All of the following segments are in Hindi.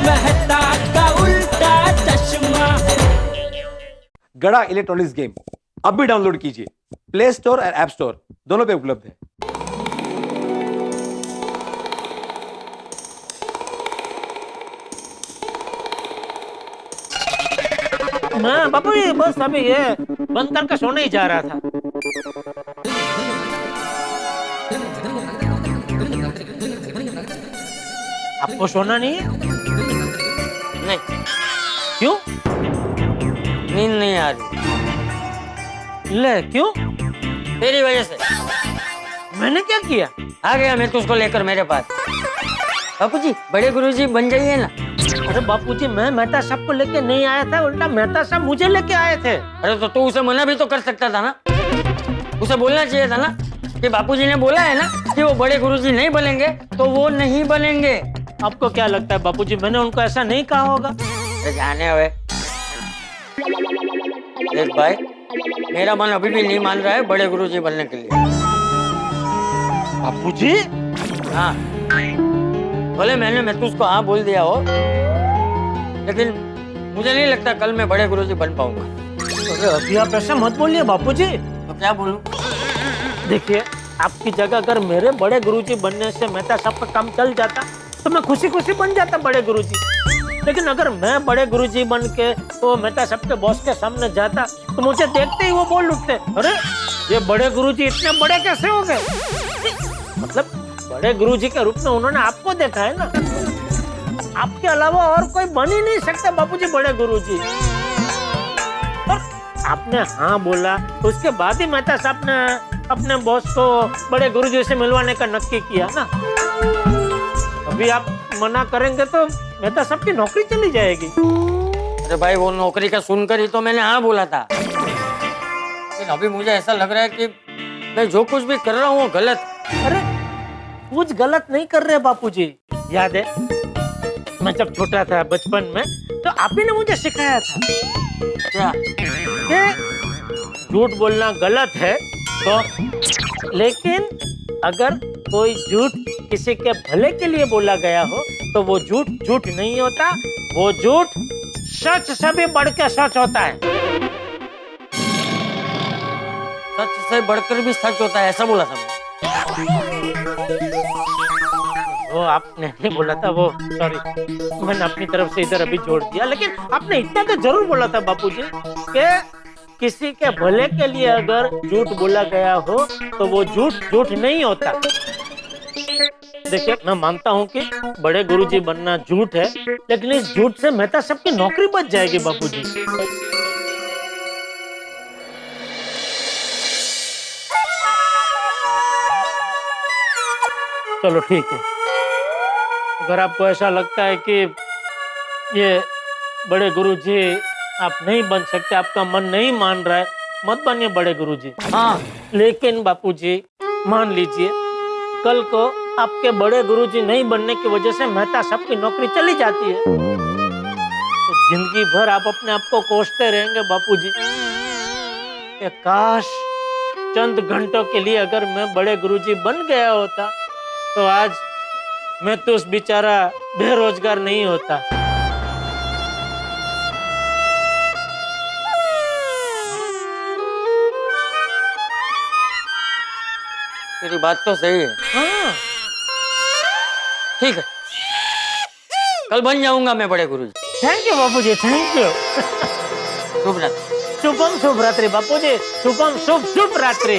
मेहता का उल्टा चश्मा। गड़ा इलेक्ट्रॉनिक्स गेम अब भी डाउनलोड कीजिए, प्ले स्टोर और ऐप स्टोर दोनों पे उपलब्ध है। मैं बापू ये बस अभी ये बंद करके सोने ही जा रहा था। आपको सोना नहीं है? नहीं, क्यों? नींद नहीं आ रही। ले क्यों? तेरी वजह से मैंने क्या किया? आ गया मैं तुझको लेकर मेरे पास। बापूजी, बड़े गुरुजी बन जाइए ना। अरे बापूजी, मैं मेहता साहब को लेके नहीं आया था, उल्टा मेहता साहब मुझे लेके आए थे। अरे तो तू उसे मना भी तो कर सकता था ना, उसे बोलना चाहिए था ना कि बापूजी ने बोला है ना कि वो बड़े गुरुजी नहीं बनेंगे तो वो नहीं बनेंगे। आपको क्या लगता है बापूजी, मैंने उनको ऐसा नहीं कहा होगा? जाने हुए देख भाई, मेरा मन अभी भी नहीं मान रहा है बड़े गुरुजी बनने के लिए। बापूजी? हाँ, भले मैं तो उसको हाँ बोल दिया हो, लेकिन मुझे नहीं लगता कल मैं बड़े गुरुजी बन पाऊंगा। अरे अभी आप ऐसा मत बोलिए बापूजी। तो क्या बोलूं? देखिए, आपकी जगह अगर मेरे बड़े गुरुजी बनने से मेहता साहब का काम चल जाता तो मैं खुशी खुशी बन जाता बड़े गुरुजी। लेकिन अगर मैं बड़े गुरुजी बन के तो मेहता साहब के बॉस के सामने जाता तो मुझे देखते ही वो बोल उठते, अरे ये बड़े गुरुजी इतने बड़े कैसे हो गए? मतलब बड़े गुरुजी के रूप में उन्होंने आपको देखा है ना, आपके अलावा और कोई बन ही नहीं सकता बापूजी बड़े गुरुजी। और आपने हाँ बोला तो उसके बाद ही मेहता साहब ने अपने बॉस को बड़े गुरुजी से मिलवाने का नक्की किया ना। अभी आप मना करेंगे तो मेहता साहब की नौकरी चली जाएगी। अरे भाई, वो नौकरी का सुनकर ही तो मैंने हाँ बोला था, लेकिन अभी मुझे ऐसा लग रहा है कि मैं जो कुछ भी कर रहा हूँ वो गलत। अरे कुछ गलत नहीं कर रहे बापूजी। याद है मैं जब छोटा था बचपन में तो आप ही ने मुझे सिखाया था क्या? कि झूठ बोलना गलत है तो, लेकिन अगर कोई झूठ किसी के भले के लिए बोला गया हो तो वो झूठ झूठ नहीं होता, वो झूठ सच से भी बढ़ के सच होता है। सच से बढ़कर भी सच होता है, ऐसा बोला था मैं। वो आपने नहीं बोला था, वो सॉरी, मैंने अपनी तरफ से इधर अभी जोड़ दिया, लेकिन आपने इतना तो जरूर बोला था बापूजी कि किसी के भले के लिए अगर झूठ बोला गया हो तो वो झूठ झूठ नहीं होता। देखिए, मैं मानता हूँ कि बड़े गुरुजी बनना झूठ है, लेकिन इस झूठ से मेहता साहब की नौकरी बच जाएगी बापूजी। चलो ठीक है, अगर आपको ऐसा लगता है कि ये बड़े गुरुजी आप नहीं बन सकते, आपका मन नहीं मान रहा है, मत बनिए बड़े गुरुजी। हाँ, लेकिन बापूजी मान लीजिए कल को आपके बड़े गुरुजी नहीं बनने की वजह से मेहता साहब की नौकरी चली जाती है तो जिंदगी भर आप अपने आप को कोसते रहेंगे बापूजी कि काश चंद घंटों के लिए अगर मैं बड़े गुरुजी बन गया होता तो आज मैं तो उस बेचारा बेरोजगार नहीं होता। तेरी बात तो सही है। हाँ। ठीक है, कल बन जाऊंगा मैं बड़े गुरुजी। थैंक यू बापूजी, थैंक यू। शुभ रात्रि। शुभम शुभ रात्रि बापूजी, शुभम शुभ शुभ रात्रि।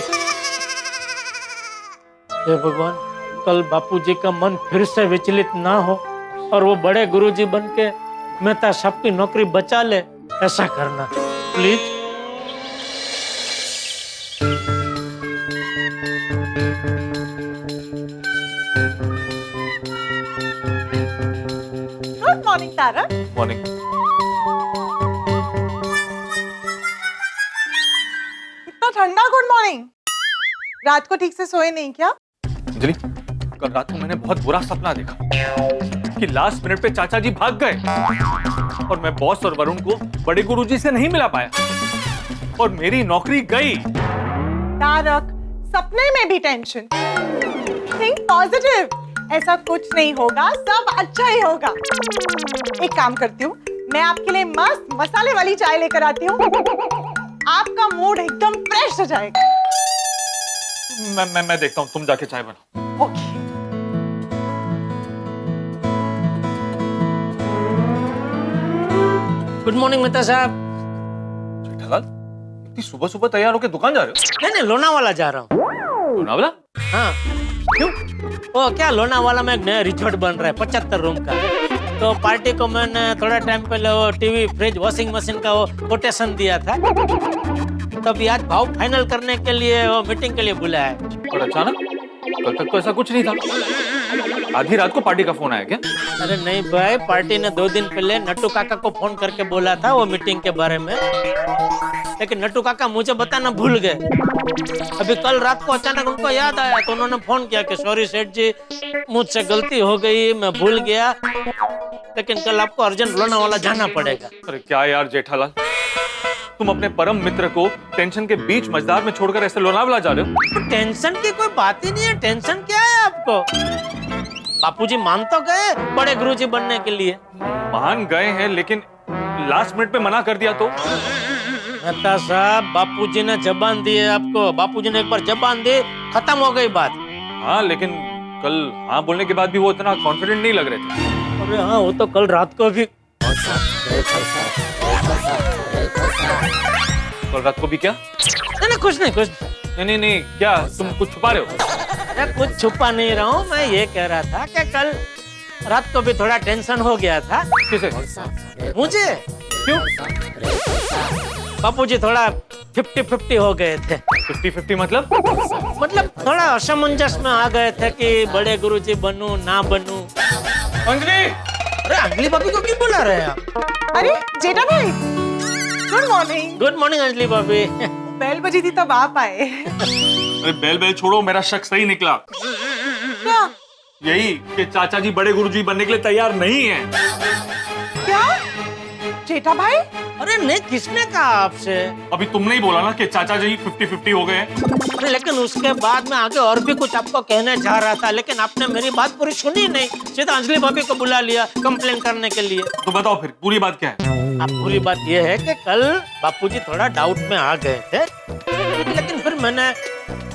हे भगवान, कल बापूजी का मन फिर से विचलित ना हो और वो बड़े गुरुजी बन के मेहता साहब की नौकरी बचा ले, ऐसा करना please. Good morning Tara. Morning. इतना ठंडा गुड मॉर्निंग? रात को ठीक से सोए नहीं क्या? अंजलि, कल रात को मैंने बहुत बुरा सपना देखा कि लास्ट मिनट पे चाचा जी भाग गए और मैं बॉस और वरुण को बड़े गुरुजी से नहीं मिला पाया और मेरी नौकरी गई। तारक, सपने में भी टेंशन। Think positive. ऐसा कुछ नहीं होगा, सब अच्छा ही होगा। एक काम करती हूँ, मैं आपके लिए मस्त मसाले वाली चाय लेकर आती हूँ, आपका मूड एकदम फ्रेश हो जाएगा। मैं देखता हूँ, तुम जाके चाय बनाओ। ओके। गुड मॉर्निंग मेहता साहब। जेठालाल, इतनी सुबह सुबह तैयार होकर दुकान जा रहे हो? नहीं लोनावाला जा रहा हूँ। लोनावला? हाँ क्यों? वो क्या लोनावाला में एक नया रिजॉर्ट बन रहा है 75 रूम का, तो पार्टी को मैंने थोड़ा टाइम पहले वो टीवी फ्रिज वॉशिंग मशीन का वो कोटेशन दिया था, तो अभी आज भाव फाइनल करने के लिए वो मीटिंग के लिए बुलाया है। और अचानक? कल तक तो ऐसा कुछ नहीं था। आधी रात को पार्टी का फोन आया क्या? अरे नहीं भाई, पार्टी ने 2 दिन पहले नट्टू काका को फोन करके बोला था वो मीटिंग के बारे में, लेकिन नट्टू काका मुझे बताना भूल गए। अभी कल रात को अचानक उनको याद आया तो उन्होंने फोन किया कि सॉरी सेठ जी, मुझसे गलती हो गई, मैं भूल गया, लेकिन कल आपको अर्जेंट लोनावाला जाना पड़ेगा। अरे क्या यार जेठालाल, तुम अपने परम मित्र को टेंशन के बीच मझधार में छोड़कर ऐसे लोनावला जा रहे हो? तो टेंशन की कोई बात ही नहीं है। टेंशन क्या है आपको? बापूजी मान तो गए बड़े गुरुजी बनने के लिए। मान गए हैं, लेकिन लास्ट मिनट पे मना कर दिया तो? मेहता साहब, बापूजी ने जबान दी है आपको। बापूजी ने एक बार जबान दी, खत्म हो गई बात। हाँ, लेकिन कल हाँ बोलने के बाद भी वो इतना कॉन्फिडेंट नहीं लग रहे थे। अरे हाँ, वो तो कल रात को भी। कल रात को भी क्या? नहीं कुछ नहीं, कुछ नहीं, क्या तुम कुछ छुपा रहे हो? अरे कुछ छुपा नहीं रहा हूँ, मैं ये कह रहा था कि कल रात को भी थोड़ा टेंशन हो गया था। किसे? मुझे। क्यों? बापूजी थोड़ा 50-50 हो गए थे। 50-50 मतलब? मतलब थोड़ा असमंजस में आ गए थे कि बड़े गुरुजी बनूं ना बनूं। अंजलि! अरे अंजलि भाभी को क्यों बुला रहे हैं आप? अरे जेठा भाई, good morning. Good morning Anjali भाभी। बेल बजी थी तब आप आए। अरे बेल छोड़ो, मेरा शक सही निकला। क्या? यही कि चाचा जी बड़े गुरुजी बनने के लिए तैयार नहीं है। क्या जेठा भाई? अरे नहीं, किसने कहा आपसे? अभी तुमने ही बोला ना कि चाचा जी 50-50 हो गए हैं। अरे लेकिन उसके बाद में आगे और भी कुछ आपको कहने जा रहा था, लेकिन आपने मेरी बात पूरी सुनी नहीं, सीधा अंजलि भाभी को बुला लिया कंप्लेन करने के लिए। तो बताओ फिर पूरी बात क्या है? अब पूरी बात यह है कि कल बापूजी थोड़ा डाउट में आ गए थे, लेकिन फिर मैंने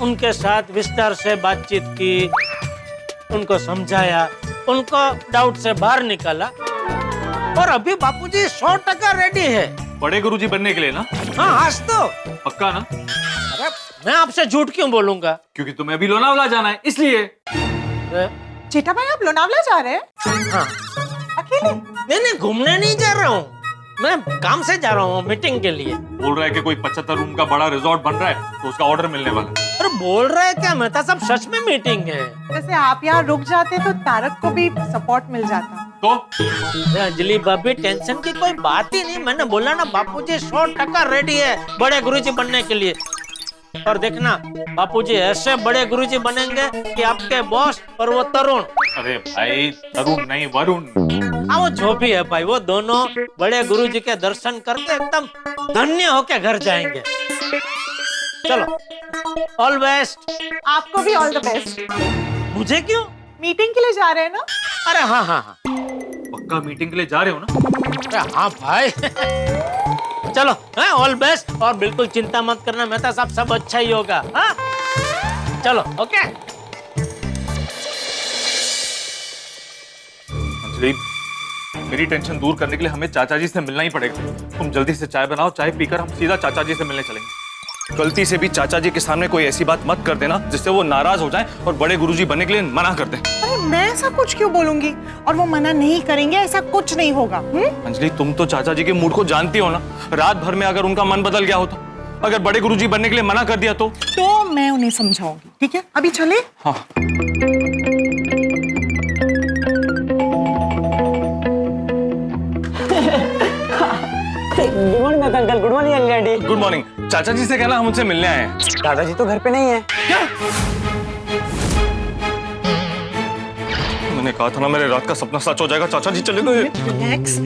उनके साथ विस्तार से बातचीत की, उनको समझाया, उनको डाउट से बाहर निकाला, और अभी बापूजी 100% रेडी है बड़े गुरुजी बनने के लिए ना? हाँ, आज तो पक्का ना? अरे मैं आपसे झूठ क्यों बोलूंगा? क्योंकि तुम्हें अभी लोनावला जाना है, इसलिए। जेठा भाई, आप लोनावला जा रहे हैं? हाँ। अकेले? नहीं, घूमने नहीं जा रहा हूँ, मैं काम से जा रहा हूँ मीटिंग के लिए। बोल रहा है कि कोई 75 रूम का बड़ा रिजॉर्ट बन रहा है, तो उसका ऑर्डर मिलने वाला है। अरे बोल रहा है क्या मेहता साहब, सच में मीटिंग है। वैसे आप यहाँ रुक जाते तो तारक को भी सपोर्ट मिल जाता। तो अंजलि भाभी, टेंशन की कोई बात ही नहीं। मैंने बोला ना, बापूजी 100% रेडी है बड़े गुरुजी बनने के लिए। और देखना, बापूजी ऐसे बड़े गुरुजी बनेंगे कि आपके बॉस और वो तरुण, अरे भाई, तरुण नहीं वरुण। हाँ वो जो भी है भाई, वो दोनों बड़े गुरुजी के दर्शन करके एकदम धन्य होके घर जाएंगे। चलो, ऑल बेस्ट। आपको भी ऑल द बेस्ट। मुझे क्यों? मीटिंग के लिए जा रहे हैं ना? अरे हाँ। पक्का मीटिंग के लिए जा रहे हो ना? अरे हाँ भाई। चलो, ऑल बेस्ट, और बिल्कुल चिंता मत करना मेहता साहब, सब अच्छा ही होगा। हाँ चलो, ओके। अंजलि, मेरी टेंशन दूर करने के लिए हमें चाचा जी से मिलना ही पड़ेगा। तुम जल्दी से चाय बनाओ, चाय पीकर हम सीधा चाचा जी से मिलने चलेंगे। गलती से भी चाचा जी के सामने कोई ऐसी बात मत कर देना जिससे वो नाराज हो जाएं और बड़े गुरुजी बनने के लिए मना कर दें। अरे मैं ऐसा कुछ क्यों बोलूंगी, और वो मना नहीं करेंगे, ऐसा कुछ नहीं होगा। अंजलि, तुम तो चाचा जी के मूड को जानती हो ना। रात भर में अगर उनका मन बदल गया हो, तो अगर बड़े गुरुजी बनने के लिए मना कर दिया तो मैं उन्हें समझाऊंगी। ठीक है, अभी चले। हाँ। Good morning uncle. Good morning uncle aunty. Good morning. चाचा जी से कहना हम उनसे मिलने आए हैं। दादाजी तो घर पे नहीं है। क्या? मैंने कहा था ना, मेरे रात का सपना सच हो जाएगा। चाचा जी चले गए। रिलैक्स।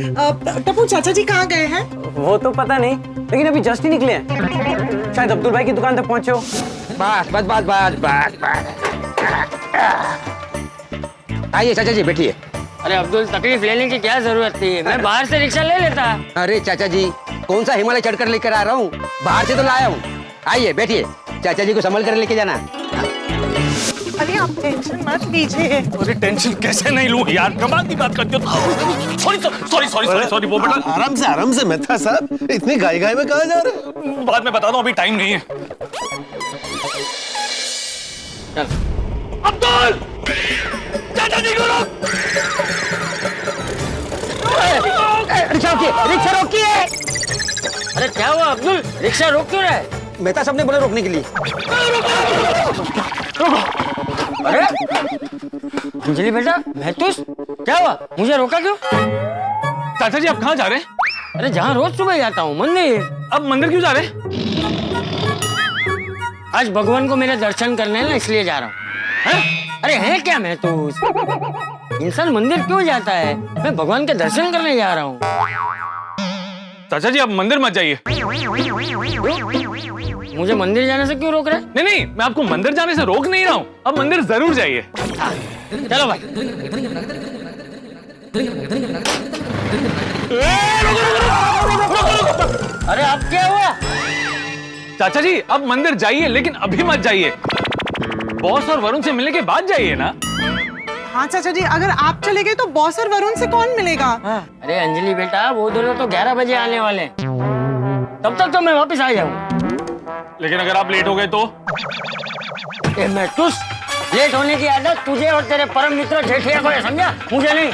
टप्पू, चाचा जी कहाँ गए हैं? वो तो पता नहीं, लेकिन अभी जस्ट ही निकले हैं। शायद अब्दुल भाई की दुकान तक पहुंचे हो। बस। आइए चाचा जी बैठिए। अरे अब्दुल, तकलीफ लेने की क्या जरूरत थी? मैं बाहर से रिक्शा ले लेता। अरे चाचा जी, कौन सा हिमालय चढ़कर लेकर आ रहा हूँ, बाहर से तो लाया हूँ। आइए बैठिए, चाचा जी को संभल कर लेके जाना। अरे आप टेंशन मत लीजिए। अरे टेंशन कैसे नहीं लूं यार, कमाल की बात करते हो। सॉरी वो बेटा। आराम से मेहता साहब, इतनी गाय में कहाँ जा रहे हैं? बाद में बता दो, अभी टाइम नहीं है। अब्दुल, चाचा जी को रोक। रिक्शा रोकिए। अरे क्या हुआ अब्दुल, रिक्शा रोक क्यों रहा है? मेहता साहब ने बोला रोकने के लिए। अरे अंजलि बेटा, महतूस क्या हुआ, मुझे रोका क्यों? चाचा जी आप कहाँ जा रहे हैं? अरे जहाँ रोज सुबह जाता हूँ, मंदिर। अब मंदिर क्यों जा रहे हैं? आज भगवान को मेरे दर्शन करने हैं ना, इसलिए जा रहा हूँ। अरे है क्या महतूस, इंसान मंदिर क्यों जाता है? मैं भगवान के दर्शन करने जा रहा हूँ। चाचा जी आप मंदिर मत जाइए। मुझे मंदिर जाने से क्यों रोक रहे? नहीं, मैं आपको मंदिर जाने से रोक नहीं रहा हूँ। अब मंदिर जरूर जाइए। चलो भाई। अरे अब क्या हुआ? चाचा जी अब मंदिर जाइए, लेकिन अभी मत जाइए। बॉस और वरुण से मिलने के बाद जाइए ना। हाँ चाचा जी, अगर आप चले गए तो बॉस और वरुण से कौन मिलेगा? अरे अंजलि बेटा, वो दोनों तो 11 बजे आने वाले हैं, तब तक तो मैं वापस आ जाऊंगा। लेकिन अगर आप लेट हो गए तो? महतूस, लेट होने की आदत तुझे और तेरे परम मित्र जेठिया को है, समझा? मुझे नहीं।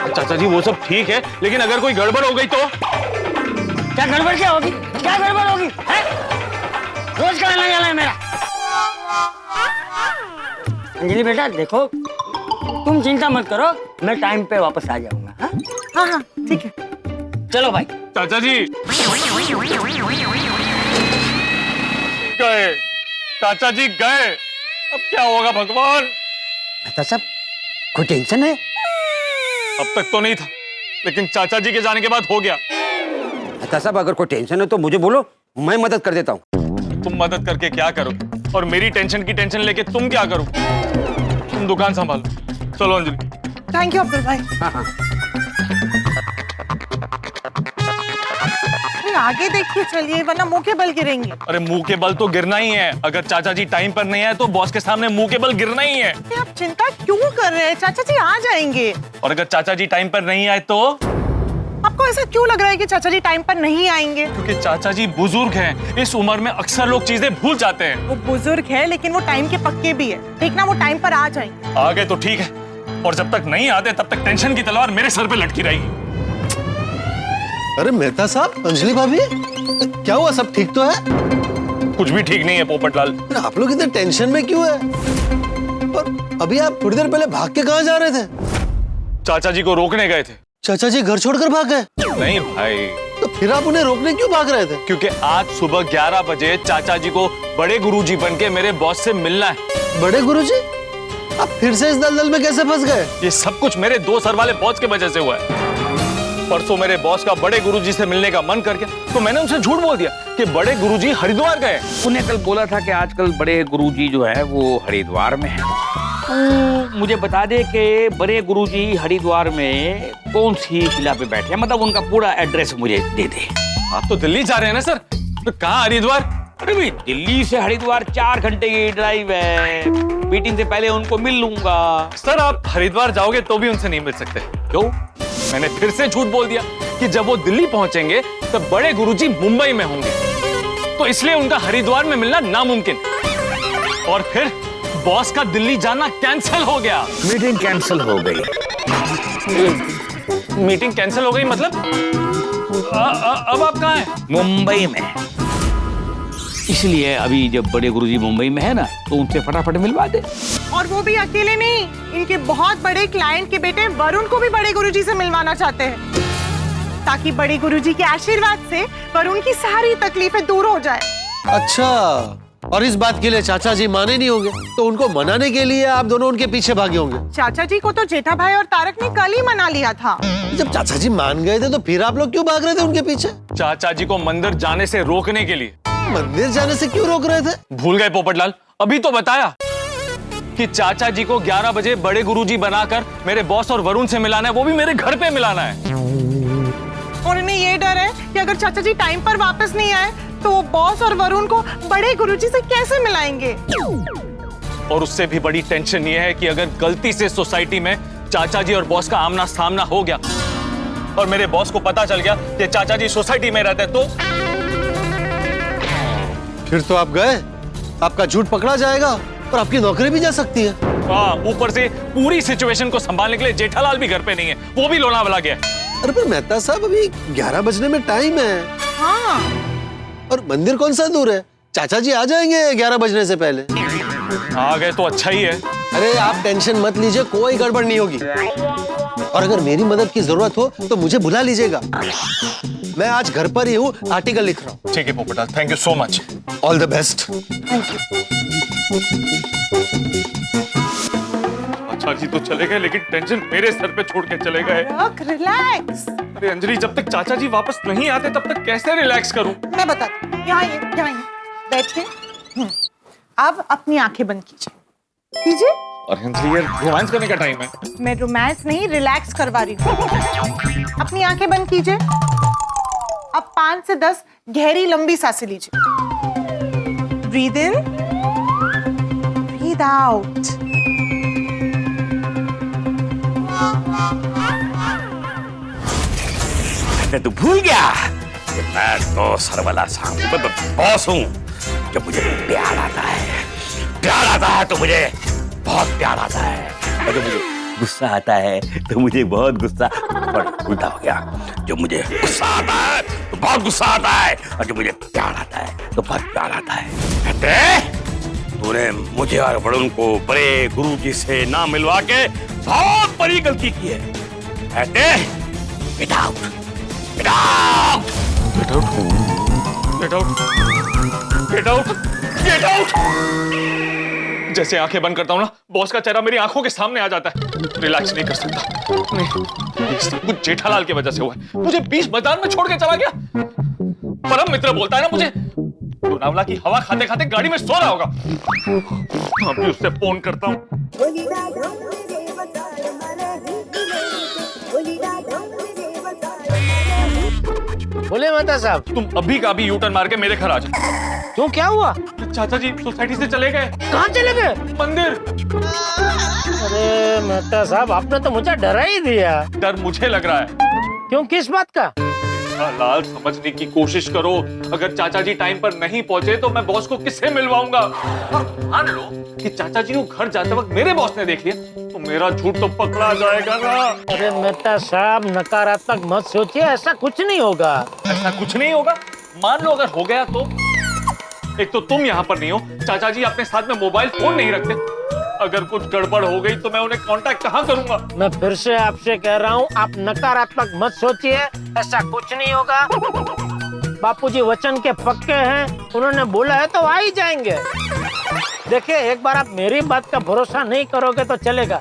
चाचा जी वो सब ठीक है, लेकिन अगर कोई गड़बड़ हो गई तो? क्या गड़बड़ क्या होगी? क्या गड़बड़ होगी? रोज का आना जाना है मेरा। अंजलि बेटा देखो, तुम चिंता मत करो, मैं टाइम पे वापस आ जाऊंगा। हाँ ठीक है। चलो भाई। चाचा जी गए, चाचा जी गए, अब क्या होगा भगवान? मेहता साहब कोई टेंशन है? अब तक तो नहीं था, लेकिन चाचा जी के जाने के बाद हो गया। मेहता साहब अगर कोई टेंशन है तो मुझे बोलो, मैं मदद कर देता हूँ। तुम मदद करके क्या करोगे, और मेरी टेंशन की टेंशन लेके तुम क्या करो? तुम दुकान संभालो। चलो अंजलि। थैंक यू अब्दुल भाई। हाँ। आगे देखिए चलिए, वरना मुंह के बल गिरेंगे। अरे मुंह के बल तो गिरना ही है। अगर चाचा जी टाइम पर नहीं आए तो बॉस के सामने मुंह के बल गिरना ही है। आप चिंता क्यों कर रहे हैं? चाचा जी आ जाएंगे। और अगर चाचा जी टाइम पर नहीं आए तो? आपको ऐसा क्यों लग रहा है कि चाचा जी टाइम पर नहीं आएंगे? क्योंकि चाचा जी बुजुर्ग हैं। इस उम्र में अक्सर लोग चीजें भूल जाते हैं। वो बुजुर्ग है, लेकिन वो टाइम के पक्के भी है। देखना वो टाइम पर आ जाएंगे। आ गए तो ठीक है, और जब तक नहीं आते तब तक टेंशन की तलवार मेरे सर पे लटकी रहेगी। अरे मेहता साहब, अंजलि भाभी, क्या हुआ? सब ठीक तो है? कुछ भी ठीक नहीं है पोपटलाल। आप लोग इतने टेंशन में क्यों है? और अभी आप थोड़ी देर पहले भाग के कहाँ जा रहे थे? चाचा जी को रोकने गए थे। चाचा जी घर छोड़कर भाग गए? नहीं भाई। तो फिर आप उन्हें रोकने क्यों भाग रहे थे? क्योंकि आज सुबह 11 बजे चाचा जी को बड़े गुरुजी बनके मेरे बॉस से मिलना है। बड़े गुरुजी? आप फिर से इस दलदल में कैसे फंस गए? ये सब कुछ मेरे 2 सर वाले बॉस की वजह से हुआ है। परसों मेरे बॉस का बड़े गुरुजी से मिलने का मन कर गया, तो मैंने उनसे झूठ बोल दिया कि बड़े गुरुजी हरिद्वार गए। उन्हें कल बोला था कि आजकल बड़े गुरुजी जो है वो हरिद्वार में है। तो मुझे बता दे कि बड़े गुरुजी हरिद्वार में कौन सी शिला पे बैठे हैं, मतलब उनका पूरा एड्रेस मुझे दे दे। आप तो दिल्ली जा रहे हैं ना सर, तो कहाँ हरिद्वार? अरे भाई, दिल्ली से हरिद्वार 4 घंटे की ड्राइव है। मीटिंग से पहले उनको मिल लूंगा। सर आप हरिद्वार जाओगे तो भी उनसे नहीं मिल सकते। क्यों? मैंने फिर से झूठ बोल दिया कि जब वो दिल्ली पहुंचेंगे तब बड़े गुरुजी मुंबई में होंगे, तो इसलिए उनका हरिद्वार में मिलना नामुमकिन। और फिर बॉस का दिल्ली जाना कैंसिल हो गया। मीटिंग कैंसिल हो गई। मीटिंग कैंसिल हो गई मतलब? अब आप कहाँ हैं? मुंबई में। इसलिए अभी जब बड़े गुरुजी मुंबई में है ना, तो उनसे फटाफट मिलवा दे। और वो भी अकेले नहीं, इनके बहुत बड़े क्लाइंट के बेटे वरुण को भी बड़े गुरुजी से मिलवाना चाहते हैं, ताकि बड़े गुरुजी के आशीर्वाद से वरुण की सारी तकलीफें दूर हो जाए। अच्छा, और इस बात के लिए चाचा जी माने नहीं होंगे, तो उनको मनाने के लिए आप दोनों उनके पीछे भागे होंगे। चाचा जी को तो जेठा भाई और तारक ने कल ही मना लिया था। जब चाचा जी मान गए थे तो फिर आप लोग क्यों भाग रहे थे उनके पीछे? चाचा जी को मंदिर जाने से रोकने के लिए। मंदिर जाने से क्यों रोक रहे थे? भूल गए पोपटलाल? अभी तो बताया। कि चाचा जी को 11 बजे बड़े गुरुजी बनाकर मेरे बॉस और वरुण से मिलाना है, वो भी मेरे घर पे मिलाना है। और इन्हें ये डर है कि अगर चाचा जी टाइम पर वापस नहीं आए तो वो बॉस और वरुण को बड़े गुरुजी से कैसे मिलाएंगे। और उससे भी बड़ी टेंशन ये है कि अगर गलती से सोसाइटी में चाचा जी और बॉस का आमना सामना हो गया और मेरे बॉस को पता चल गया कि चाचा जी सोसाइटी में रहते हैं, तो फिर तो आप गए, आपका झूठ पकड़ा जाएगा और आपकी नौकरी भी जा सकती है। हाँ, ऊपर से पूरी सिचुएशन को संभालने के लिए जेठालाल भी घर पे नहीं है, वो भी लोनावाला गया। अरे पर मेहता साहब, अभी 11 बजने में टाइम है। हाँ। और मंदिर कौन सा दूर है? चाचा जी आ जाएंगे 11 बजने से पहले। आ गए तो अच्छा ही है। अरे आप टेंशन मत लीजिए, कोई गड़बड़ नहीं होगी। और अगर मेरी मदद की जरूरत हो तो मुझे बुला लीजिएगा। मैं आज घर पर ही हूँ, आर्टिकल लिख रहा हूँ। ठीक है Popatlal, thank you so much. All the best. अच्छा जी तो चले गए, लेकिन टेंशन मेरे सर पे छोड़ के चले गए। रिलैक्स। अरे अंजलि, जब तक चाचा जी वापस नहीं आते तब तक कैसे रिलैक्स करूं? मैं बताती हूँ, यहाँ बैठिए। अब अपनी आंखें बंद कीजिए। और अंजलि, ये रोमांस करने का टाइम है। मैं रोमांस नहीं, रिलैक्स करवा रही हूँ। अपनी आंखें बंद कीजिए। अब 5 से 10 गहरी लंबी सांसें लीजिए। Breathe in, breathe out. मैं तो भूल गया कि मैं तो सरवला बॉस हूँ। जब मुझे प्यार आता है तो मुझे बहुत प्यार आता है, और जब मुझे गुस्सा आता है तो मुझे बहुत गुस्सा, उल्टा हो गया। जब मुझे गुस्सा आता है तो बहुत गुस्सा आता है, और जब मुझे प्यार आता है तो बहुत प्यार आता है। कहते तूने मुझे और वरुण को बड़े गुरुजी से ना मिलवा के बहुत बड़ी गलती की है। कहते get out, get out, get out, get out, get out, get out. जैसे आंखें बंद करता हूँ ना, बॉस का चेहरा मेरी आंखों के सामने आ जाता है। रिलैक्स नहीं कर सकता। नहीं, ये सब कुछ जेठालाल की वजह से हुआ है। मुझे बीच मैदान में छोड़ के चला गया। परम मित्र बोलता है ना मुझे, लोनावला की हवा खाते खाते गाड़ी में सो रहा होगा। अभी उससे फोन करता हूँ। बोले मेहता साहब। तुम अभी का अभी यू टर्न मार के मेरे घर आ जाओ। क्यों, क्या हुआ? चाचा जी सोसाइटी से चले गए। कहाँ चले गए? मंदिर। अरे मेहता साहब, आपने तो मुझे डरा ही दिया। डर मुझे लग रहा है। क्यों, किस बात का? लाल, समझने की कोशिश करो। अगर चाचा जी टाइम पर नहीं पहुंचे तो मैं बॉस को किससे मिलवाऊंगा? और मान लो कि चाचा जी को घर जाते वक्त मेरे बॉस ने देख लिया तो मेरा झूठ तो पकड़ा जाएगा ना। अरे मेहता साहब, नकारात्मक मत सोचिए, ऐसा कुछ नहीं होगा। ऐसा कुछ नहीं होगा? मान लो अगर हो गया तो? एक तो तुम यहाँ पर नहीं हो, चाचा जी अपने साथ में मोबाइल फोन नहीं रखते। अगर कुछ गड़बड़ हो गई तो मैं उन्हें कांटेक्ट कहाँ करूंगा? मैं फिर से आपसे कह रहा हूँ, आप नकारात्मक मत सोचिए, ऐसा कुछ नहीं होगा। बापूजी वचन के पक्के हैं, उन्होंने बोला है तो आ ही जाएंगे। देखिए, एक बार आप मेरी बात का भरोसा नहीं करोगे तो चलेगा,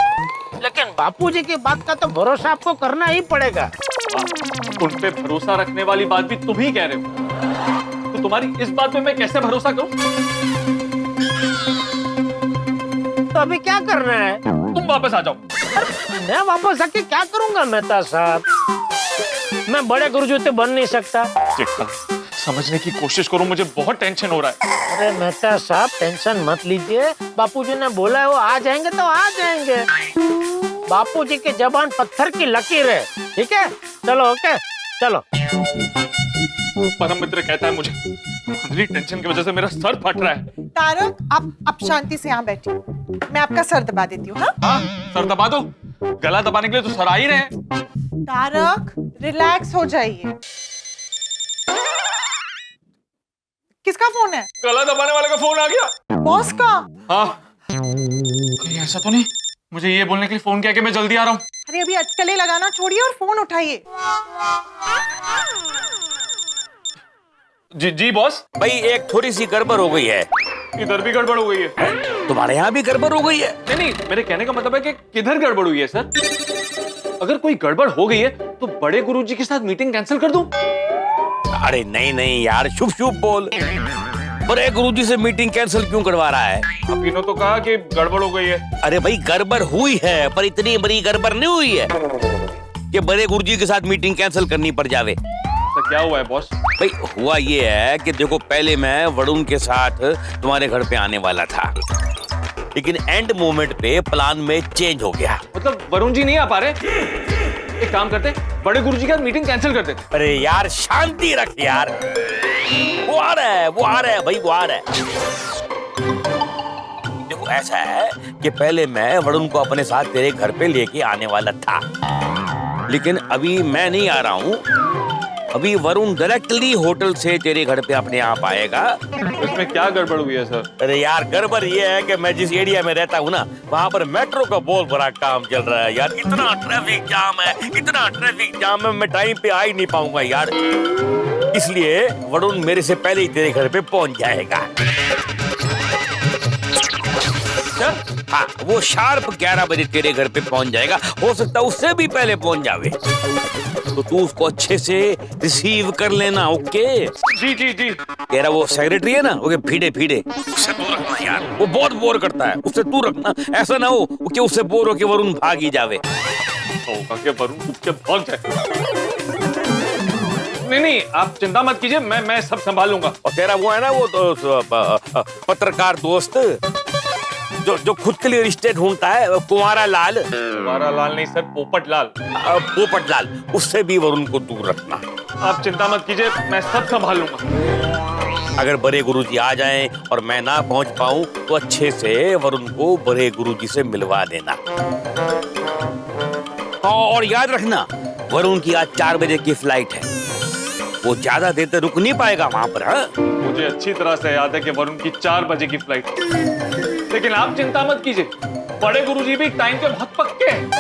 लेकिन बापूजी की बात का तो भरोसा आपको करना ही पड़ेगा। उन पे भरोसा रखने वाली बात भी तुम ही कह रहे हो, तो तुम्हारी इस बात पे मैं कैसे भरोसा करूं? तो अभी क्या करना है? तुम वापस आ जाओ। मैं वापस आके क्या करूंगा मेहता साहब? मैं बड़े गुरुजी तो बन नहीं सकता। समझने की कोशिश करो, मुझे बहुत टेंशन हो रहा है। अरे मेहता साहब, टेंशन मत लीजिए, बापूजी ने बोला है वो आ जाएंगे तो आ जाएंगे। बापूजी की जबान पत्थर की लकीर है, ठीक है? चलो, ओके, चलो। परम मित्र कहता है मुझे, अंजलि टेंशन की वजह से मेरा सर फट रहा है। तारक, आप शांति से यहाँ बैठिए, मैं आपका सर दबा देती हूँ। हाँ, सर दबा दो। गला दबाने के लिए तो सर आ ही रहे हैं। तारक, रिलैक्स हो जाइए। किसका फोन है? गला दबाने वाले का फोन आ गया। बॉस का? हाँ, कहीं ऐसा तो नहीं मुझे ये बोलने के लिए फोन किया कि मैं जल्दी आ रहा हूँ? अरे अभी अटकलें लगाना छोड़िए और फोन उठाइए। जी बॉस। भाई, एक थोड़ी सी गड़बड़ हो गई है। इधर भी गड़बड़ हो गई है। तुम्हारे यहाँ भी गड़बड़ हो गई है? नहीं, मेरे कहने का मतलब है कि किधर गड़बड़ हुई है सर? अगर कोई गड़बड़ हो गई है तो बड़े गुरुजी के साथ मीटिंग कैंसिल कर दूं? अरे नहीं यार, शुभ शुभ बोल। बड़े गुरुजी से मीटिंग कैंसिल क्यों करवा रहा है? अब इन्हों तो कहा कि गड़बड़ हो गई है। अरे भाई गड़बड़ हुई है, पर इतनी बड़ी गड़बड़ नहीं हुई है कि बड़े गुरुजी के साथ मीटिंग कैंसिल करनी पड़ जावे। तो क्या हुआ है बॉस? भाई हुआ ये है कि देखो, पहले मैं वरुण के साथ तुम्हारे घर पे आने वाला था, लेकिन एंड मोमेंट पे प्लान में चेंज हो गया। मतलब वरुण जी नहीं आ पा रहे? एक काम करते, बड़े गुरुजी का मीटिंग कैंसिल कर देते। अरे यार शांति रख यार, वो आ रहा है, वो आ रहा है भाई, वो आ रहा है। देखो ऐसा है कि पहले मैं वरुण को अपने साथ तेरे घर पे लेके आने वाला था, लेकिन अभी मैं नहीं आ रहा हूँ। अभी वरुण डायरेक्टली होटल से तेरे घर पे अपने आप आएगा। इसमें क्या गड़बड़ हुई है सर? अरे यार गड़बड़ ये है कि मैं जिस एरिया में रहता हूँ ना, वहाँ पर मेट्रो का बहुत बड़ा काम चल रहा है यार। इतना ट्रैफिक जाम है, इतना ट्रैफिक जाम है, मैं टाइम पे आ ही नहीं पाऊंगा यार। इसलिए वरुण मेरे से पहले ही तेरे घर पे पहुंच जाएगा। हाँ, वो शार्प 11 बजे तेरे घर पे पहुंच जाएगा। हो सकता है उससे भी पहले पहुंच जावे, तो तू उसको अच्छे से रिसीव कर लेना। ओके? जी जी जी। कह रहा वो सेक्रेटरी है ना, ओके, फीडे फीडे उससे दूर रखना यार, वो बहुत बोर करता है, उससे दूर रखना। ऐसा ना हो कि उससे बोर होके वरुण भाग ही जावे। होगा कि वरुण चुपके भाग जाए। नहीं नहीं, आप चिंता मत कीजिए, मैं सब संभाल लूंगा। और तेरा वो है ना, वो तो पत्रकार दोस्त जो खुद के लिए रिश्ते ढूंढता है, कुंवारा लाल। कुंवारा लाल नहीं सर, पोपट लाल। पोपट लाल, उससे भी वरुण को दूर रखना। आप चिंता मत कीजिए, मैं सब संभाल लूंगा। अगर बड़े गुरुजी आ जाएं और मैं ना पहुंच पाऊं, तो अच्छे से वरुण को बड़े गुरुजी से मिलवा देना। और याद रखना, वरुण की आज 4 बजे की फ्लाइट है, वो ज्यादा देर तक रुक नहीं पाएगा वहां पर। हाँ? मुझे अच्छी तरह से याद है कि वरुण की 4 बजे की फ्लाइट, लेकिन आप चिंता मत कीजिए, बड़े गुरुजी भी टाइम के बहुत पक्के हैं।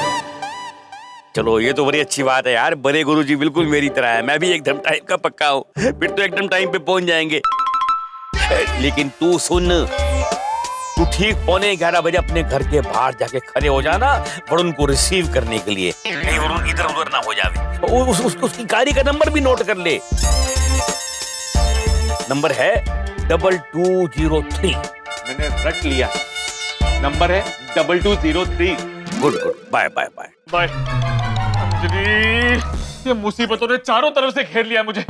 चलो ये तो बड़ी अच्छी बात है यार, बड़े गुरुजी बिल्कुल मेरी तरह है, मैं भी एकदम टाइम का पक्का हूँ, फिर तो एकदम टाइम पे पहुंच जाएंगे। लेकिन तू सुन, तू ठीक 11:15 बजे अपने घर के बाहर जाके खड़े हो जाना वरुण को रिसीव करने के लिए। नहीं वरुण इधर उधर ना हो जावे। उसकी गाड़ी का नंबर भी नोट कर ले, नंबर है 2203। मैंने रख लिया, नंबर है 2203। Good good, bye bye bye bye. Anjali, ये मुसीबतों ने चारों तरफ से घेर लिया मुझे।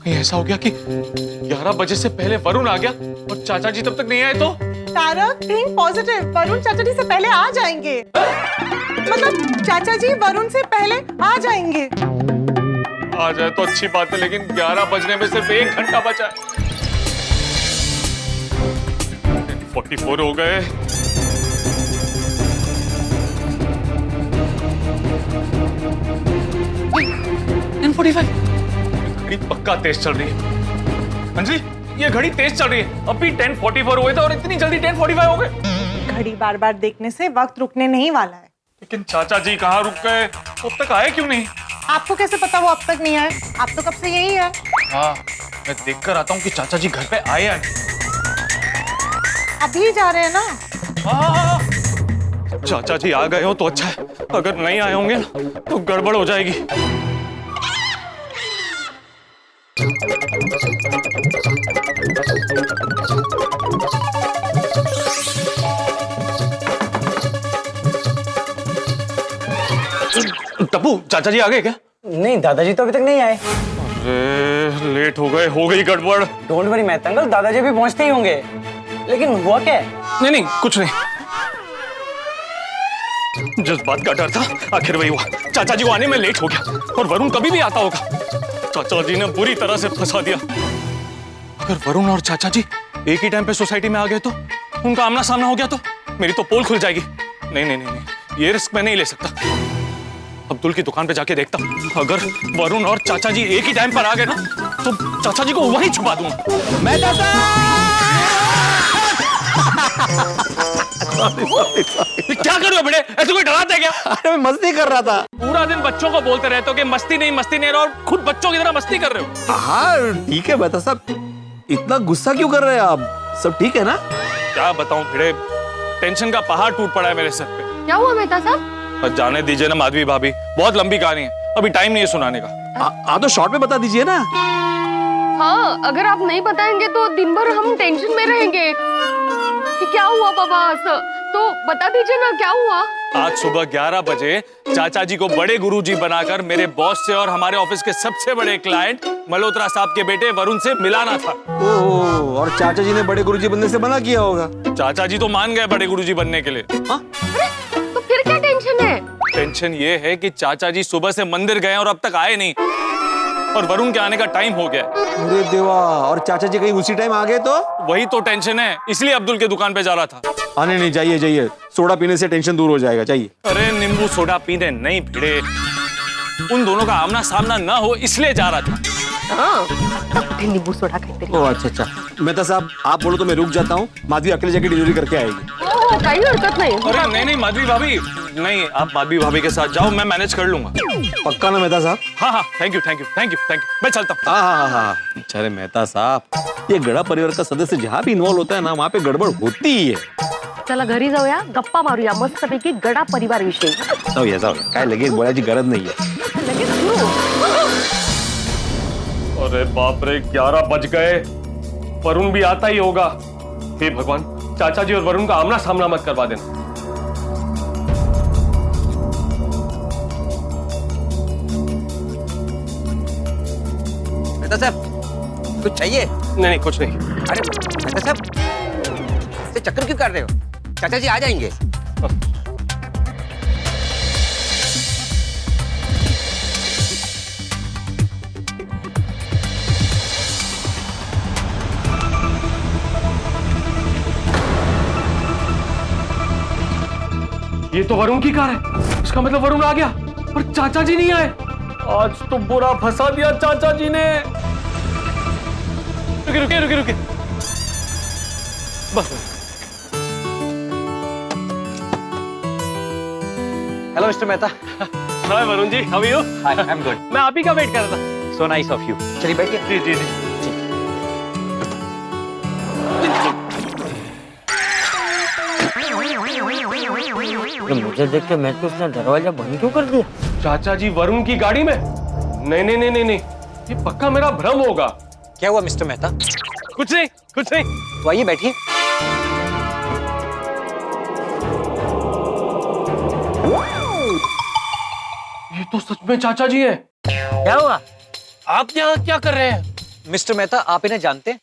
ये ऐसा हो गया कि 11 बजे से पहले वरुण आ गया और चाचा जी तब तक नहीं आए तो? तारक, थिंक पॉजिटिव, वरुण चाचा जी से पहले आ जाएंगे। मतलब चाचा जी वरुण से पहले आ जाएंगे। आ जाए तो अच्छी बात है, लेकिन 11 बजने में सिर्फ 1 घंटा बचा है। 44 हो गए। घड़ी पक्का तेज चल रही है। अंजलि, ये घड़ी तेज चल रही है, अभी 10:44 हुए थे और इतनी जल्दी 10:45 हो गए। घड़ी बार बार देखने से वक्त रुकने नहीं वाला है। लेकिन चाचा जी कहाँ रुक गए? अब तक आए क्यों नहीं? आपको कैसे पता वो अब तक नहीं आए? आप तो कब से यही है। हाँ, मैं देख कर आता हूँ कि चाचा जी घर पे आए या नहीं। अभी जा रहे हैं ना। हाँ, चाचा जी आ गए हो तो अच्छा है, अगर नहीं आए होंगे ना तो गड़बड़ हो जाएगी। टप्पू, चाचा जी आ गए क्या? नहीं, दादाजी तो अभी तक नहीं आए। अरे लेट हो गए, हो गई गड़बड़। डोंट वरी मैथ अंकल, दादाजी भी पहुंचते ही होंगे। लेकिन हुआ क्या है? नहीं नहीं, कुछ नहीं, जिस बात का डर था आखिर वही हुआ। चाचा जी को आने में लेट हो गया और वरुण कभी भी आता होगा। चाचा जी ने बुरी तरह से फंसा दिया। अगर वरुण और चाचा जी एक ही टाइम पे सोसाइटी में आ गए तो उनका आमना सामना हो गया तो मेरी तो पोल खुल जाएगी। नहीं नहीं नहीं, ये रिस्क मैं नहीं ले सकता। अब्दुल की दुकान पे जाके देखता हूँ, अगर वरुण और चाचा जी एक ही टाइम पर आ गए ना तो चाचा जी को वहीं छुपा दूंगा। मैं क्या कर रहे हो बेटे? ऐसे कोई डराता है क्या? अरे मैं मस्ती कर रहा था। पूरा दिन बच्चों को बोलते रहते हो कि मस्ती नहीं और खुद बच्चों की तरह मस्ती कर रहे हो। हाँ ठीक है बेटा साहब, इतना गुस्सा क्यों कर रहे हैं आप? सब ठीक है ना? क्या बताऊं भिड़े, टेंशन का पहाड़ टूट पड़ा है मेरे सर पे। क्या हुआ मेहता साहब? बस जाने दीजिए ना माधवी भाभी, बहुत लंबी कहानी है, अभी टाइम नहीं है सुनाने का। तो शॉर्ट में बता दीजिए ना। हाँ, अगर आप नहीं बताएंगे तो दिन भर हम टेंशन में रहेंगे कि क्या हुआ पापा। तो बता दीजिए ना क्या हुआ। आज सुबह 11 बजे चाचा जी को बड़े गुरुजी बनाकर मेरे बॉस से और हमारे ऑफिस के सबसे बड़े क्लाइंट मल्होत्रा साहब के बेटे वरुण से मिलाना था। ओह, और चाचा जी ने बड़े गुरुजी बनने से मना किया होगा। चाचा जी तो मान गए बड़े गुरुजी बनने के लिए। अरे तो फिर क्या टेंशन है? टेंशन ये है कि चाचा जी सुबह से मंदिर गए और अब तक आए नहीं, और वरुण के आने का टाइम हो गया। अरे देवा, और चाचा जी कहीं उसी टाइम आ गए तो? वही तो टेंशन है, इसलिए अब्दुल के दुकान पे जा रहा था। आने नहीं, जाइए जाइए, सोडा पीने से टेंशन दूर हो जाएगा, चाहिए। अरे नींबू सोडा पीने नहीं भिड़े, उन दोनों का आमना सामना ना हो इसलिए जा रहा था। नींबू सोडा खाते ओह अच्छा, मेहता साहब आप बोलो तो मैं रुक जाता हूँ, माधवी अकेले जाके डिलीवरी करके आएगी। कोई हरकत नहीं। अरे नहीं माधवी भाभी, नहीं आप माधवी भाभी के साथ जाओ, मैं मैनेज कर लूंगा। पक्का ना मेहता साहब? हाँ, थैंक यू, मैं चलता हूँ। हाँ, अरे मेहता साहब, ये गड़ा परिवार का सदस्य जहाँ भी इन्वॉल्व होता है ना, वहाँ पे गड़बड़ होती ही है। चला घरी जाऊया, गप्पा मारूया मस्तपैकी गड़ा परिवार विषयी। जाऊया, काय लगेच बोलायची गरज नाहीये। लगेच सुरू। अरे बाप रे, 11 बज गए, वरुण भी आता ही होगा। हे भगवान, चाचा जी और वरुण का आमना सामना मत करवा देना। मेहता साहब कुछ चाहिए? नहीं कुछ नहीं। अरे मेहता साहब से चक्कर क्यों कर रहे हो? चाचा जी आ जाएंगे। ये तो वरुण की कार है, इसका मतलब वरुण आ गया और चाचा जी नहीं आए। आज तो बुरा फंसा दिया चाचा जी ने। रुके बस। Hello mister Mehta. Hi Varun ji, how are you? Hi, I am good. मैं आप ही का वेट कर रहा था। So nice of you. चलिए बैठिए। जी। मुझे देख के मैं तो उसने दरवाजा बंद क्यों कर दिया? चाचा जी वरुण की गाड़ी में? नहीं, ये पक्का मेरा भ्रम होगा। क्या हुआ मिस्टर मेहता? कुछ नहीं। तो आइए बैठिए। ये तो सच में चाचा जी हैं। क्या हुआ? आप यहाँ क्या कर रहे हैं? मिस्टर मेहता आप इन्हें जानते हैं?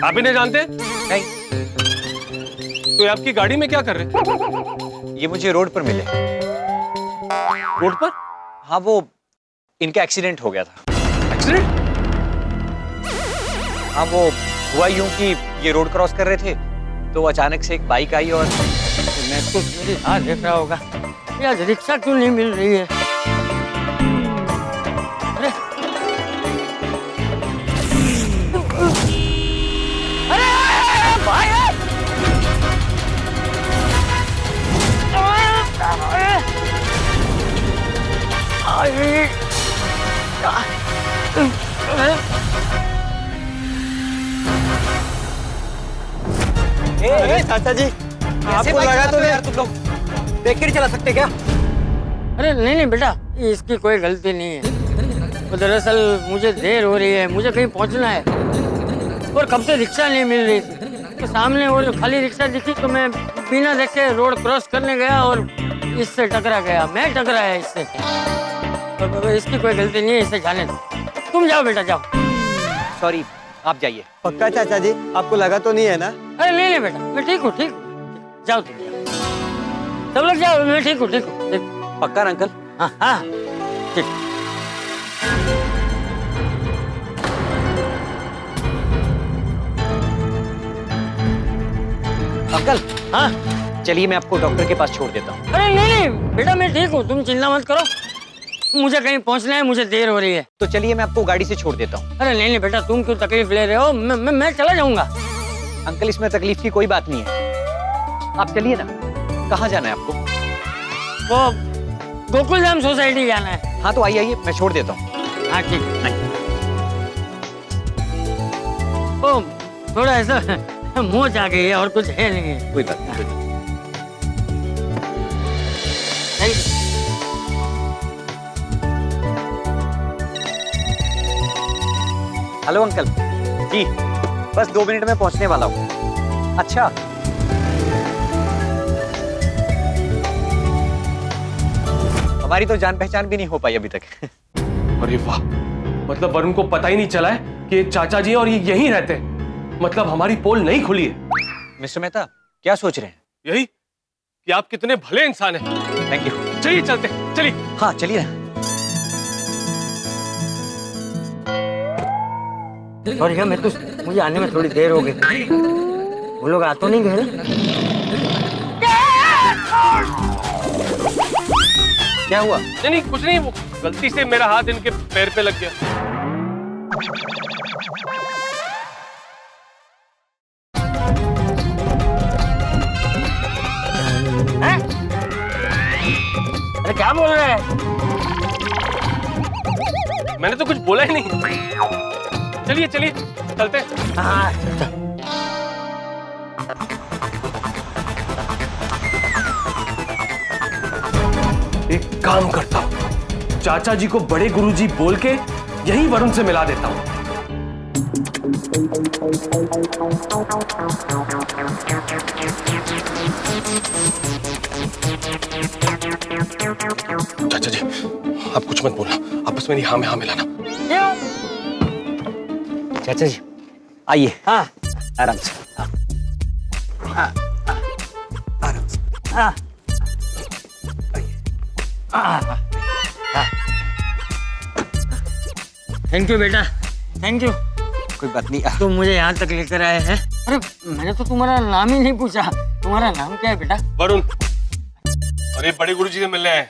आप इन्हें जानते हैं? नहीं। तो ये आपकी गाड़ी में क्या कर रहे हैं? ये मुझे रोड पर मिले। रोड पर? हाँ, वो इनका एक्सीडेंट हो गया था। एक्सीडेंट? हाँ, वो हुआ यूं कि ये रोड क्रॉस कर रहे थे तो अचानक से एक बाइक आई और मैं तो मेरी राह देख रहा होगा, यार रिक्शा क्यों नहीं मिल रही है? अरे भाई, चाचा जी आपको लगा तो नहीं? यार तुम लोग देख के नहीं चला सकते क्या? अरे नहीं बेटा, इसकी कोई गलती नहीं है। वो दरअसल मुझे देर हो रही है, मुझे कहीं पहुंचना है और कब से रिक्शा नहीं मिल रही थी। तो सामने वो जो खाली रिक्शा दिखी तो मैं बिना देखे रोड क्रॉस करने गया और इससे टकरा गया। मैं टकराया इससे। तो इसकी कोई गलती नहीं है, इसे जाने दो। तुम जाओ बेटा, जाओ। सॉरी, आप जाइए। पक्का चाचा जी? आपको लगा तो नहीं है ना? अरे नहीं बेटा, मैं ठीक हूँ। जाओ तुम, सब लोग जाओ, मैं ठीक हूँ। पक्का ना अंकल? हाँ ठीक। अंकल हाँ चलिए मैं आपको डॉक्टर के पास छोड़ देता हूँ। अरे नहीं बेटा, मैं ठीक हूँ, तुम चिंता मत करो। मुझे कहीं पहुँचना है, मुझे देर हो रही है। तो चलिए मैं आपको गाड़ी से छोड़ देता हूँ। अरे नहीं बेटा, तुम क्यों तकलीफ ले रहे हो? मैं चला जाऊंगा। अंकल इसमें तकलीफ की कोई बात नहीं है, आप चलिए ना। कहाँ जाना है आपको? वो गोकुल धाम सोसाइटी जाना है। हाँ तो आइए, मैं छोड़ देता हूँ। हाँ ठीक है। ओ थोड़ा ऐसा मोच आ गई है और कुछ है नहीं है। कोई बात नहीं। Thank you. हेलो अंकल जी, बस 2 मिनट में पहुंचने वाला हूँ। अच्छा, हमारी तो जान पहचान भी नहीं हो पाई अभी तक। अरे वाह, मतलब वरुण को पता ही नहीं चला है कि ये चाचा जी और ये यहीं रहते हैं। मतलब हमारी पोल नहीं खुली है। मिस्टर मेहता, क्या सोच रहे हैं? यही कि आप कितने भले इंसान हैं। Thank you. चलिए चलते, चलिए। हाँ चलिए ना। और क्या, मैं तो मुझे आने में थोड़ी देर हो गई। वो लोग आ तो नहीं गए? क्या हुआ? नहीं नहीं, कुछ नहीं, वो गलती से मेरा हाथ इनके पैर पे लग गया। अरे क्या बोल रहे हैं? मैंने तो कुछ बोला ही नहीं। चलिए चलिए चलते। हाँ, एक काम करता हूँ, चाचा जी को बड़े गुरुजी बोल के यही वरुण से मिला देता हूँ। चाचा जी, आप कुछ मत बोलना, आपस में हाँ में हाँ मिलाना। चाचा जी आइए। हाँ, आराम से। आराम से। थैंक यू बेटा, थैंक यू। कोई बात नहीं। तुम मुझे यहाँ तक लेकर आए हैं। अरे मैंने तो तुम्हारा नाम ही नहीं पूछा। तुम्हारा नाम क्या है बेटा? वरुण। अरे बड़े गुरुजी से मिलने आए।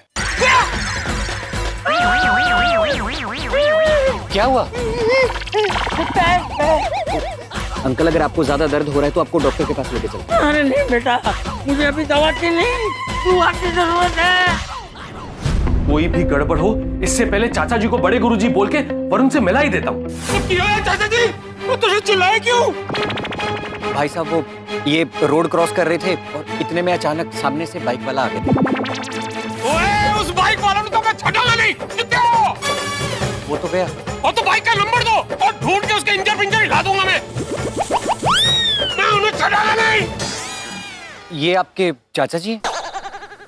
क्या हुआ? अंकल, अगर आपको ज्यादा दर्द हो रहा है तो आपको डॉक्टर के पास लेके चलो। अरे नहीं बेटा, मुझे अभी दवा की नहीं, दुआ की जरूरत है। कोई भी गड़बड़ हो इससे पहले चाचा जी को बड़े गुरुजी बोल के वरुण से मिला ही देता हूँ। चाचा जी, वो तुझे चिल्लाए क्यों? भाई साहब, वो ये रोड क्रॉस कर रहे थे और इतने में अचानक सामने से बाइक वाला आ गया। ओए, उस बाइक वाले को तो मैं छटांगा नहीं। कितने हो? वो तो गया। और तो बाइक का नंबर दो और ढूंढ के उसके इंजर पिंजर हिला दूंगा मैं उन्हें छटांगा नहीं। ये आपके चाचा जी हैं?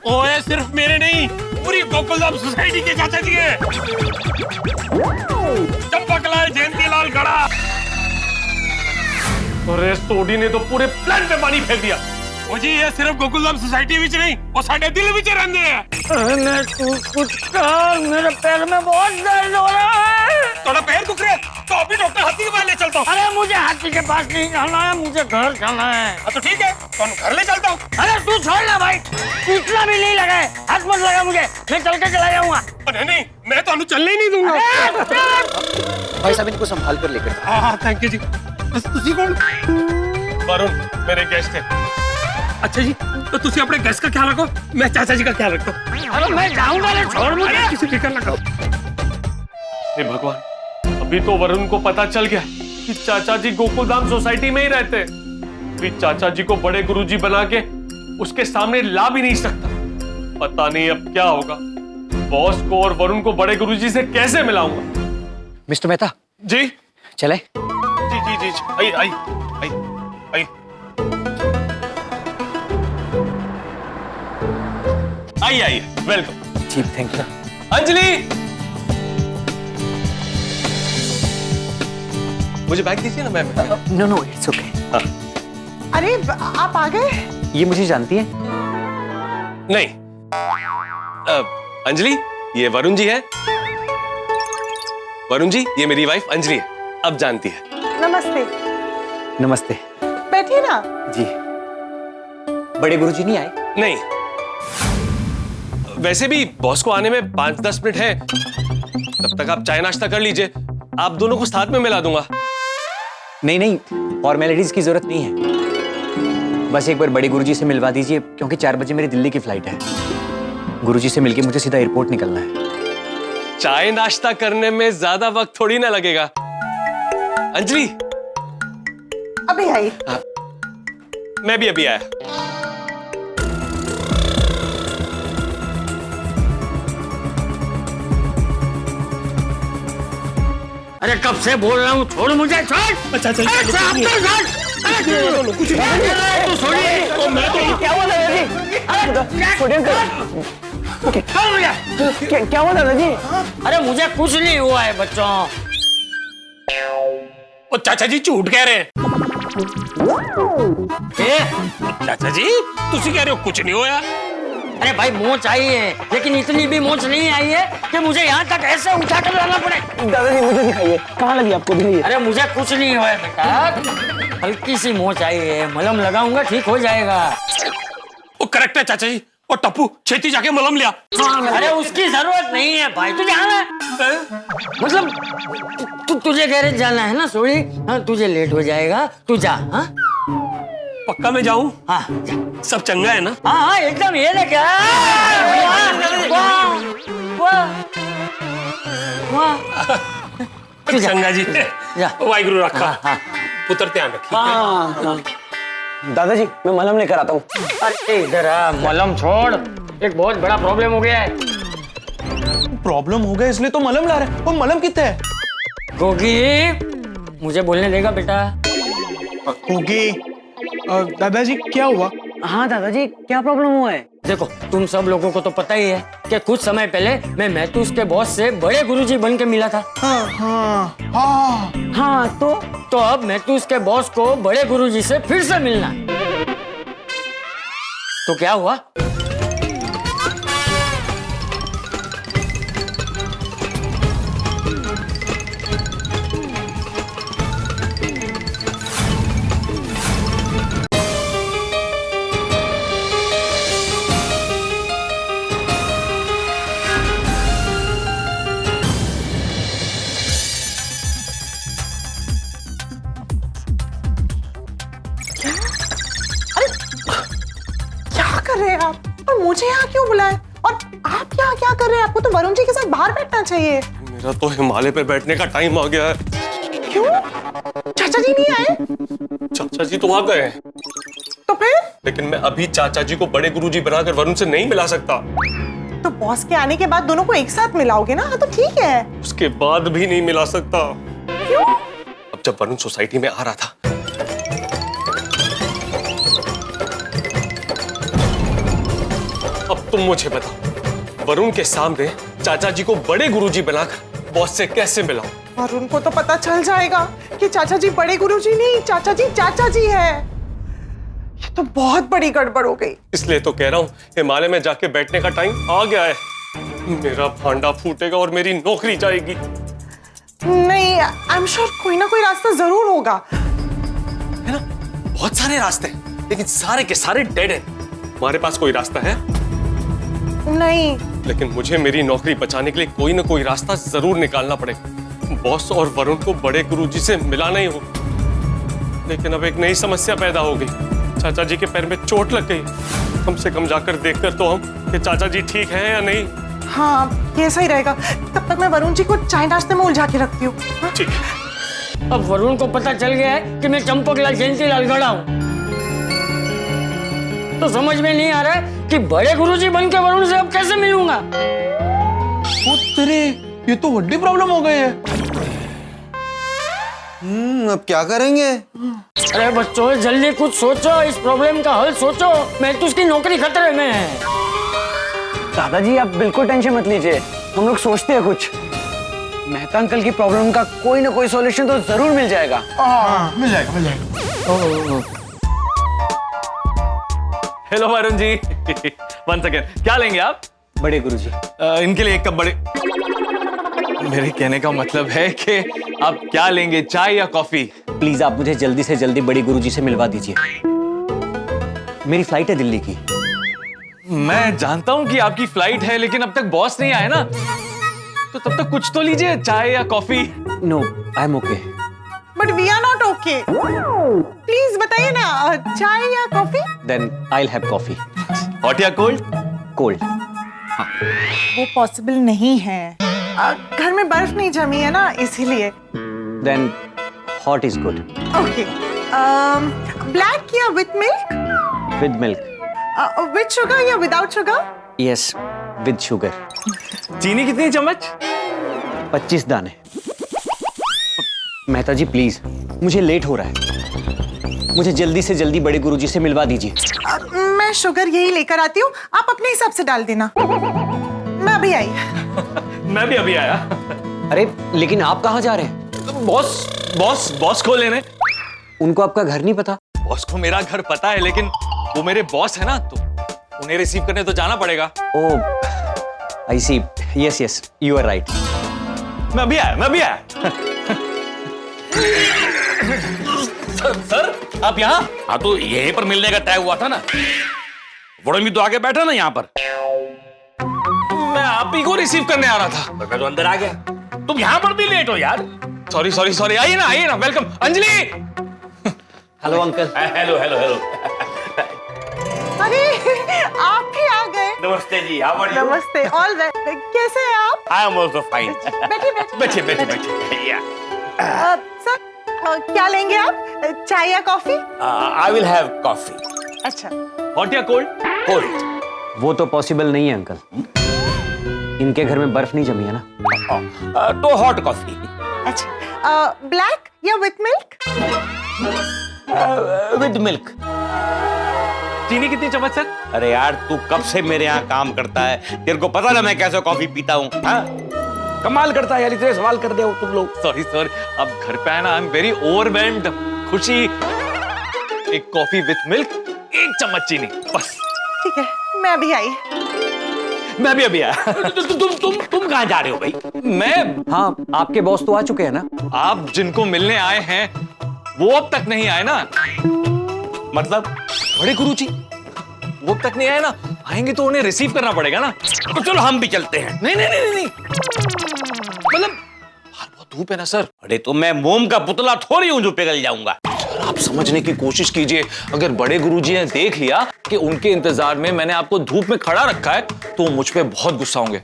ओए, सिर्फ मेरे नहीं, पूरी गोकुलधाम सोसाइटी के चाचा जी हैं। चंपकलाल जयंतीलाल गड़ा। अरे सोडी ने तो पूरे प्लान पे पानी फेंक दिया। ओ जी, ये सिर्फ गोकुलधाम सोसाइटी विच नहीं, वो साडे दिल विच रहंदे हैं। मैं तू कुछ कर, मेरे पैर में बहुत दर्द हो रहा है। थोड़ा पैर दुख रहा है तो अभी डॉक्टर हाथी के पास ले चलता हूँ। अरे मुझे हाथी के पास नहीं जाना है, मुझे घर जाना है। तो ठीक है, तो घर ले चलता हूँ। अरे तू छोड़ ना भाई, इतना भी नहीं लगा है, हाथ मत लगा मुझे, मैं चल के चला जाऊंगा। नहीं नहीं, मैं तो चलने ही नहीं दूंगा। भाई साहब, इनको संभाल कर लेकर। हाँ, थैंक यू जी। तुसी कौन? वरुण, मेरे गेस्ट है। अच्छा जी, तो तुसी अपने गेस्ट का ख्याल रखो, मैं चाचा जी का ख्याल रखता हूँ। अरे मैं जाऊंगा, ले छोड़ मुझे। किसी फिक्र ना करो। हे भगवान, अभी तो वरुण को पता चल गया कि चाचा जी गोकुलधाम सोसाइटी में ही रहते हैं। अभी चाचा जी को बड़े गुरुजी बना के उसके सामने ला भी नहीं सकता। पता नहीं अब क्या होगा। बॉस को और वरुण को बड़े गुरुजी से कैसे मिलाऊंगा। मिस्टर मेहता जी, चले? जी जी जी, I I I I I I, welcome. जी, थैंक यू। अंजलि, मुझे बैग दीजिए ना, मैं नो नो, इट्स ओके। अरे आप आ गए? ये मुझे जानती है? नहीं, अंजलि, ये वरुण जी है। वरुण जी, ये मेरी वाइफ अंजलि है। अब जानती है। नमस्ते। नमस्ते। बैठिए ना। जी। बड़े गुरुजी नहीं आए? नहीं, वैसे भी बॉस को आने में 5-10 मिनट है, तब तक आप चाय नाश्ता कर लीजिए, आप दोनों को साथ में मिला दूंगा। नहीं नहीं, फॉर्मेलिटीज की जरूरत नहीं है। बस एक बार बड़े गुरुजी से मिलवा दीजिए, क्योंकि 4 बजे मेरी दिल्ली की फ्लाइट है। गुरुजी से मिलके मुझे सीधा एयरपोर्ट निकलना है। चाय नाश्ता करने में ज्यादा वक्त थोड़ी ना लगेगा। अंजलि, अभी आई। मैं भी अभी आया। अरे कब से बोल रहा हूँ छोड़ मुझे, छोड़। अच्छा चल अरे साहब, तो छोड़। अरे कुछ क्या कर रहा है तू? छोड़िए। क्या हुआ दादाजी? छोड़िए अंकल। क्या हुआ दादाजी? अरे मुझे कुछ नहीं हुआ है बच्चों। ओ चाचा जी झूठ कह रहे हैं। चाचा जी तुसी कह रहे हो कुछ नहीं होया। अरे भाई मोच आई है, लेकिन इतनी भी मोच नहीं आई है कि मुझे यहाँ तक ऐसे उठा कर लाना पड़े। दादाजी मुझे दिखाइए, कहाँ लगी आपको? दिखाइए। अरे मुझे कुछ नहीं हुआ है बेटा, हल्की सी मोच आई है, मलम लगाऊंगा ठीक हो जाएगा। ओ करेक्ट है चाचा जी। और टप्पू छेती जाके मलम लिया। अरे उसकी जरूरत नहीं है भाई, तू जाना है मतलब तुझे गैरेज जाना है ना सोड़ी? हाँ तुझे लेट हो जाएगा, तू जा। हाँ पक्का मैं जाऊं? हाँ जा। सब चंगा है ना? हाँ हाँ एकदम, ये ले क्या चंगा जी। जा। वाहिगुरु रखा। हाँ। पुत्र ध्यान रखिए। हाँ। दादाजी मैं मलम लेकर आता हूँ। अरे इधर आ, मलम छोड़, एक बहुत बड़ा प्रॉब्लम हो गया है। प्रॉब्लम हो गया इसलिए तो मलम ला रहे हैं। वो मलम कितने है? गोगी मुझे बोलने देगा बेटा? ओके दादाजी क्या हुआ? हाँ दादाजी क्या प्रॉब्लम हुआ है? देखो तुम सब लोगों को तो पता ही है कि कुछ समय पहले मैं महतूस के बॉस से बड़े गुरुजी बन के मिला था। हाँ तो अब महतूस के बॉस को बड़े गुरुजी से फिर से मिलना है। तो क्या हुआ? आप और मुझे यहाँ क्यों बुलाए? और आप यहाँ क्या कर रहे हैं? आपको तो वरुण जी के साथ बाहर बैठना चाहिए। मेरा तो हिमालय पे बैठने का टाइम आ गया है। क्यों? चाचा जी नहीं आए? चाचा जी तो आ गए हैं। तो फिर? लेकिन मैं अभी चाचा जी को बड़े गुरुजी बनाकर वरुण से नहीं मिला सकता। तो बॉस के आने के बाद दोनों को एक साथ मिलाओगे ना? हाँ तो ठीक है। उसके बाद भी नहीं मिला सकता। क्यों? अब जब वरुण सोसाइटी में आ रहा था, अब तुम मुझे बताओ, वरुण के सामने चाचा जी को बड़े गुरुजी बनाकर बॉस से कैसे मिलाऊं? वरुण को तो पता चल जाएगा कि चाचा जी बड़े गुरुजी नहीं, चाचा जी है। ये तो बहुत बड़ी गड़बड़ हो गई। इसलिए तो कह रहा हूँ हिमालय में जाके बैठने का टाइम आ गया है। मेरा भांडा फूटेगा और मेरी नौकरी जाएगी। नहीं, आई एम श्योर कोई ना कोई रास्ता जरूर होगा। है ना? बहुत सारे रास्ते हैं, लेकिन सारे के सारे डेड हैं। हमारे पास कोई रास्ता है? नहीं। लेकिन मुझे मेरी नौकरी बचाने के लिए कोई ना कोई रास्ता जरूर निकालना पड़ेगा। बॉस और वरुण को बड़े गुरुजी से मिलाना ही हो। लेकिन अब एक नई समस्या पैदा हो गई। चाचा जी के पैर में चोट लग गई। कम से कम जाकर देखकर तो हम कि चाचा जी ठीक हैं या नहीं। हाँ ये सही रहेगा। तब तक मैं वरुण जी को चाय नाश्ते में उलझा के रखती हूँ। ठीक है। अब वरुण को पता चल गया है कि मैं चंपकलाल जयंतीलाल गड़ा हूँ, तो समझ में नहीं आ रहा है कि बड़े गुरुजी बन के वरुण से अब कैसे मिलूंगा। तेरे ये तो बड़ी प्रॉब्लम हो गई है। अब क्या करेंगे? अरे बच्चों जल्दी कुछ सोचो, इस प्रॉब्लम का हल सोचो। मैं तो उसकी नौकरी खतरे में है। दादाजी आप बिल्कुल टेंशन मत लीजिए, हम लोग सोचते हैं कुछ। मेहता अंकल की प्रॉब्लम का कोई ना कोई सॉल्यूशन तो जरूर मिल जाएगा। मिल जाएगा। Hello Varun ji. One second, क्या लेंगे आप? बड़े गुरुजी। इनके लिए एक कप बड़े। मेरे कहने का मतलब है कि आप क्या लेंगे, चाय या कॉफी? प्लीज आप मुझे जल्दी से जल्दी बड़े गुरुजी से मिलवा दीजिए। मेरी फ्लाइट है दिल्ली की। मैं जानता हूं कि आपकी फ्लाइट है, लेकिन अब तक बॉस नहीं आया ना, तो तब तक कुछ तो लीजिए, चाय या coffee. No I am okay. But we are not okay. Please बताइए ना, चाय या coffee? Then I will have coffee. Hot या कोल्ड? कोल्ड। वो पॉसिबल नहीं है। घर में बर्फ नहीं जमी है ना, इसीलिए। Then hot is good. Okay. Black या with milk? With milk. With sugar या without sugar? Yes with sugar. चीनी कितनी चम्मच? 25 दाने। मेहता जी प्लीज, मुझे लेट हो रहा है, मुझे जल्दी से जल्दी बड़े गुरुजी से मिलवा दीजिए। मैं शुगर यही लेकर आती हूँ, आप अपने हिसाब से डाल देना। मैं अभी आई। मैं भी अभी आया। अरे लेकिन आप कहाँ जा रहे हैं? बॉस को लेने। उनको आपका घर नहीं पता? बॉस को मेरा घर पता है, लेकिन वो मेरे बॉस है ना, तो उन्हें रिसीव करने तो जाना पड़ेगा। Oh I see, yes yes, you are right. मैं अभी आया। सर आप यहाँ? हाँ तो यहीं पर मिलने का तय हुआ था ना, वरुण भी तो आगे बैठा ना यहाँ पर। मैं आप ही को रिसीव करने आ रहा था। मैं तो अंदर आ गया, तुम यहाँ पर भी लेट हो यार। सॉरी, आइए ना, welcome. Anjali. Hello uncle. Hello. अरे आप भी आ गए। नमस्ते जी, how are you? नमस्ते। All well. कैसे हैं आप? I am also fine. बैठिए। Yeah. सर क्या लेंगे आप, चाय या coffee? I will have coffee. अच्छा। हॉट या कोल्ड? Cold. वो तो पॉसिबल नहीं है अंकल, इनके घर में बर्फ नहीं जमी है ना। तो hot coffee. अच्छा, ब्लैक या विथ मिल्क? With milk. चीनी कितनी चम्मच सर? अरे यार तू कब से मेरे यहाँ काम करता है, तेरे को पता ना मैं कैसे कॉफी पीता हूँ। कमाल करता है यार, इतने सवाल कर दे हो तुम लोग। सॉरी सर, अब घर पे आए ना, आई एम वेरी ओवरवेल्म्ड। खुशी। एक कॉफी विथ मिल्क, 1 चम्मच चीनी, बस। ठीक है, मैं अभी आई। मैं भी अभी आया। तुम कहाँ जा रहे हो भाई? मैं? हाँ, आपके बॉस तो आ चुके हैं ना। आप जिनको मिलने आए हैं वो अब तक नहीं आए ना। मतलब बड़े गुरुजी वो अब तक नहीं आए ना, आएंगे तो उन्हें रिसीव करना पड़ेगा ना। तो चलो हम भी चलते हैं। नहीं, मतलब बाहर बहुत धूप है ना सर। अरे तो मैं मोम का पुतला थोड़ी हूँ जो पिघल जाऊंगा। आप समझने की कोशिश कीजिए, अगर बड़े गुरुजी ने देख लिया कि उनके इंतजार में मैंने आपको धूप में खड़ा रखा है तो मुझ पे बहुत गुस्सा होंगे।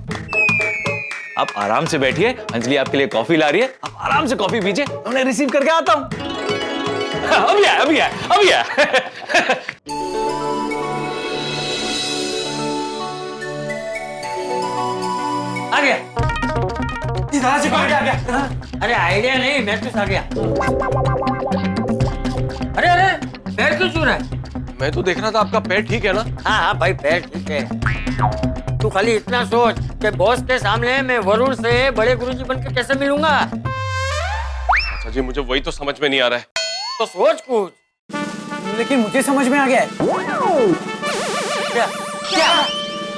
आप आराम से बैठिए, अंजलि आपके लिए कॉफी ला रही है, आप आराम से कॉफी पीजिए, उन्हें रिसीव करके आता हूं। अभी आया। आ गया। दादाजी को आ गया। अरे आइडिया नहीं, मैट्रिक्स आ गया। अरे पैर क्यों छू रहा है? मैं तो देख रहा था आपका पैर ठीक है ना? हाँ भाई पैर ठीक है। तू खाली इतना सोच कि बॉस के सामने मैं वरुण से बड़े गुरुजी बनकर कैसे मिलूंगा। अच्छा जी, मुझे वही तो समझ में नहीं आ रहा है। तो सोच कुछ। लेकिन मुझे समझ में आ गया है। क्या?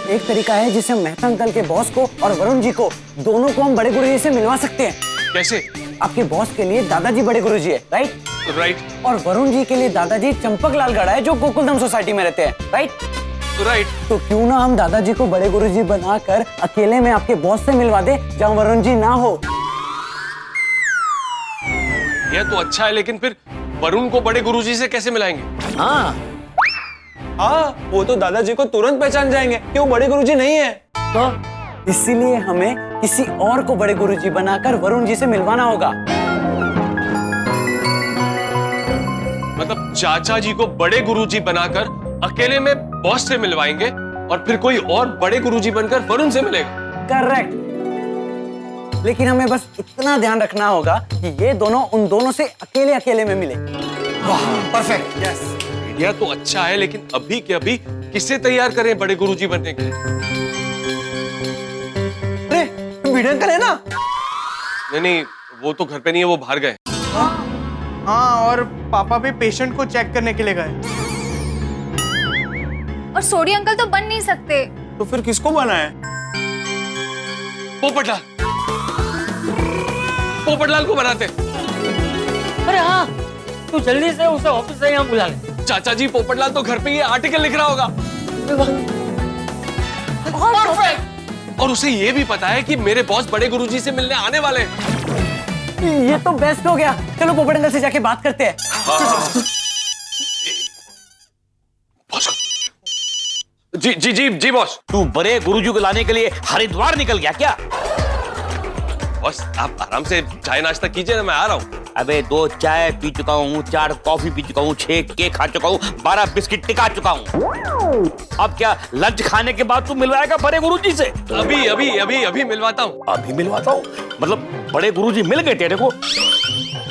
एक तरीका है जिससे मेहता अंकल के बॉस को और वरुण जी को, दोनों को हम बड़े गुरुजी से मिलवा सकते हैं। कैसे? आपके बॉस के लिए दादाजी बड़े गुरुजी है, राइट? और वरुण जी के लिए दादाजी चंपकलाल गढ़ा है जो गोकुलधाम सोसाइटी में रहते हैं, राइट? तो क्यों ना हम दादाजी को बड़े गुरुजी बनाकर अकेले में आपके बॉस से मिलवा दे जहाँ वरुण जी ना हो। यह तो अच्छा है, लेकिन फिर वरुण को बड़े गुरुजी से कैसे मिलाएंगे? हाँ, वो तो दादाजी को तुरंत पहचान जाएंगे कि वो बड़े गुरुजी नहीं है। तो इसीलिए हमें किसी और को बड़े गुरुजी बनाकर वरुण जी से मिलवाना होगा। मतलब चाचा जी को बड़े गुरुजी बनाकर अकेले में बॉस से मिलवाएंगे और फिर कोई और बड़े गुरुजी बनकर वरुण से मिलेगा। करेक्ट। लेकिन हमें बस इतना ध्यान रखना होगा कि ये दोनों उन दोनों से अकेले अकेले में मिले। वाह, परफेक्ट। यस। यह तो अच्छा है, लेकिन अभी के अभी किसे तैयार करें बड़े गुरुजी बनने के लिए? अरे वीडियो अंकल है ना? नहीं, वो तो घर पे नहीं है, वो बाहर गए। हाँ, और पापा भी पेशेंट को चेक करने के लिए गए। और सोडी अंकल तो बन नहीं सकते। तो फिर किसको बनाए? पोपटलाल को बनाते। अरे हाँ, तू जल्दी से उसे ऑफिस से यहाँ बुला ले। चाचा जी, पोपटलाल तो घर पे ये आर्टिकल लिख रहा होगा। परफेक्ट। और उसे ये भी पता है कि मेरे बॉस बड़े गुरुजी से मिलने आने वाले हैं। ये तो बेस्ट हो गया। चलो पोपट अंकल से जाके बात करते हैं। जी बॉस। तू बड़े गुरुजी को लाने के लिए हरिद्वार निकल गया क्या? बॉस आप आराम से चाय नाश्ता कीजिए ना, मैं आ रहा हूँ। अबे 2 चाय पी चुका हूँ, 4 कॉफी पी चुका हूँ, 6 केक खा चुका हूँ, 12 बिस्किट टिका चुका हूँ। अब क्या लंच खाने के बाद तू मिलवाएगा बड़े गुरुजी से? अभी मिलवाता हूँ। अभी मिलवाता हूँ? मतलब बड़े गुरुजी मिल गए तेरे को?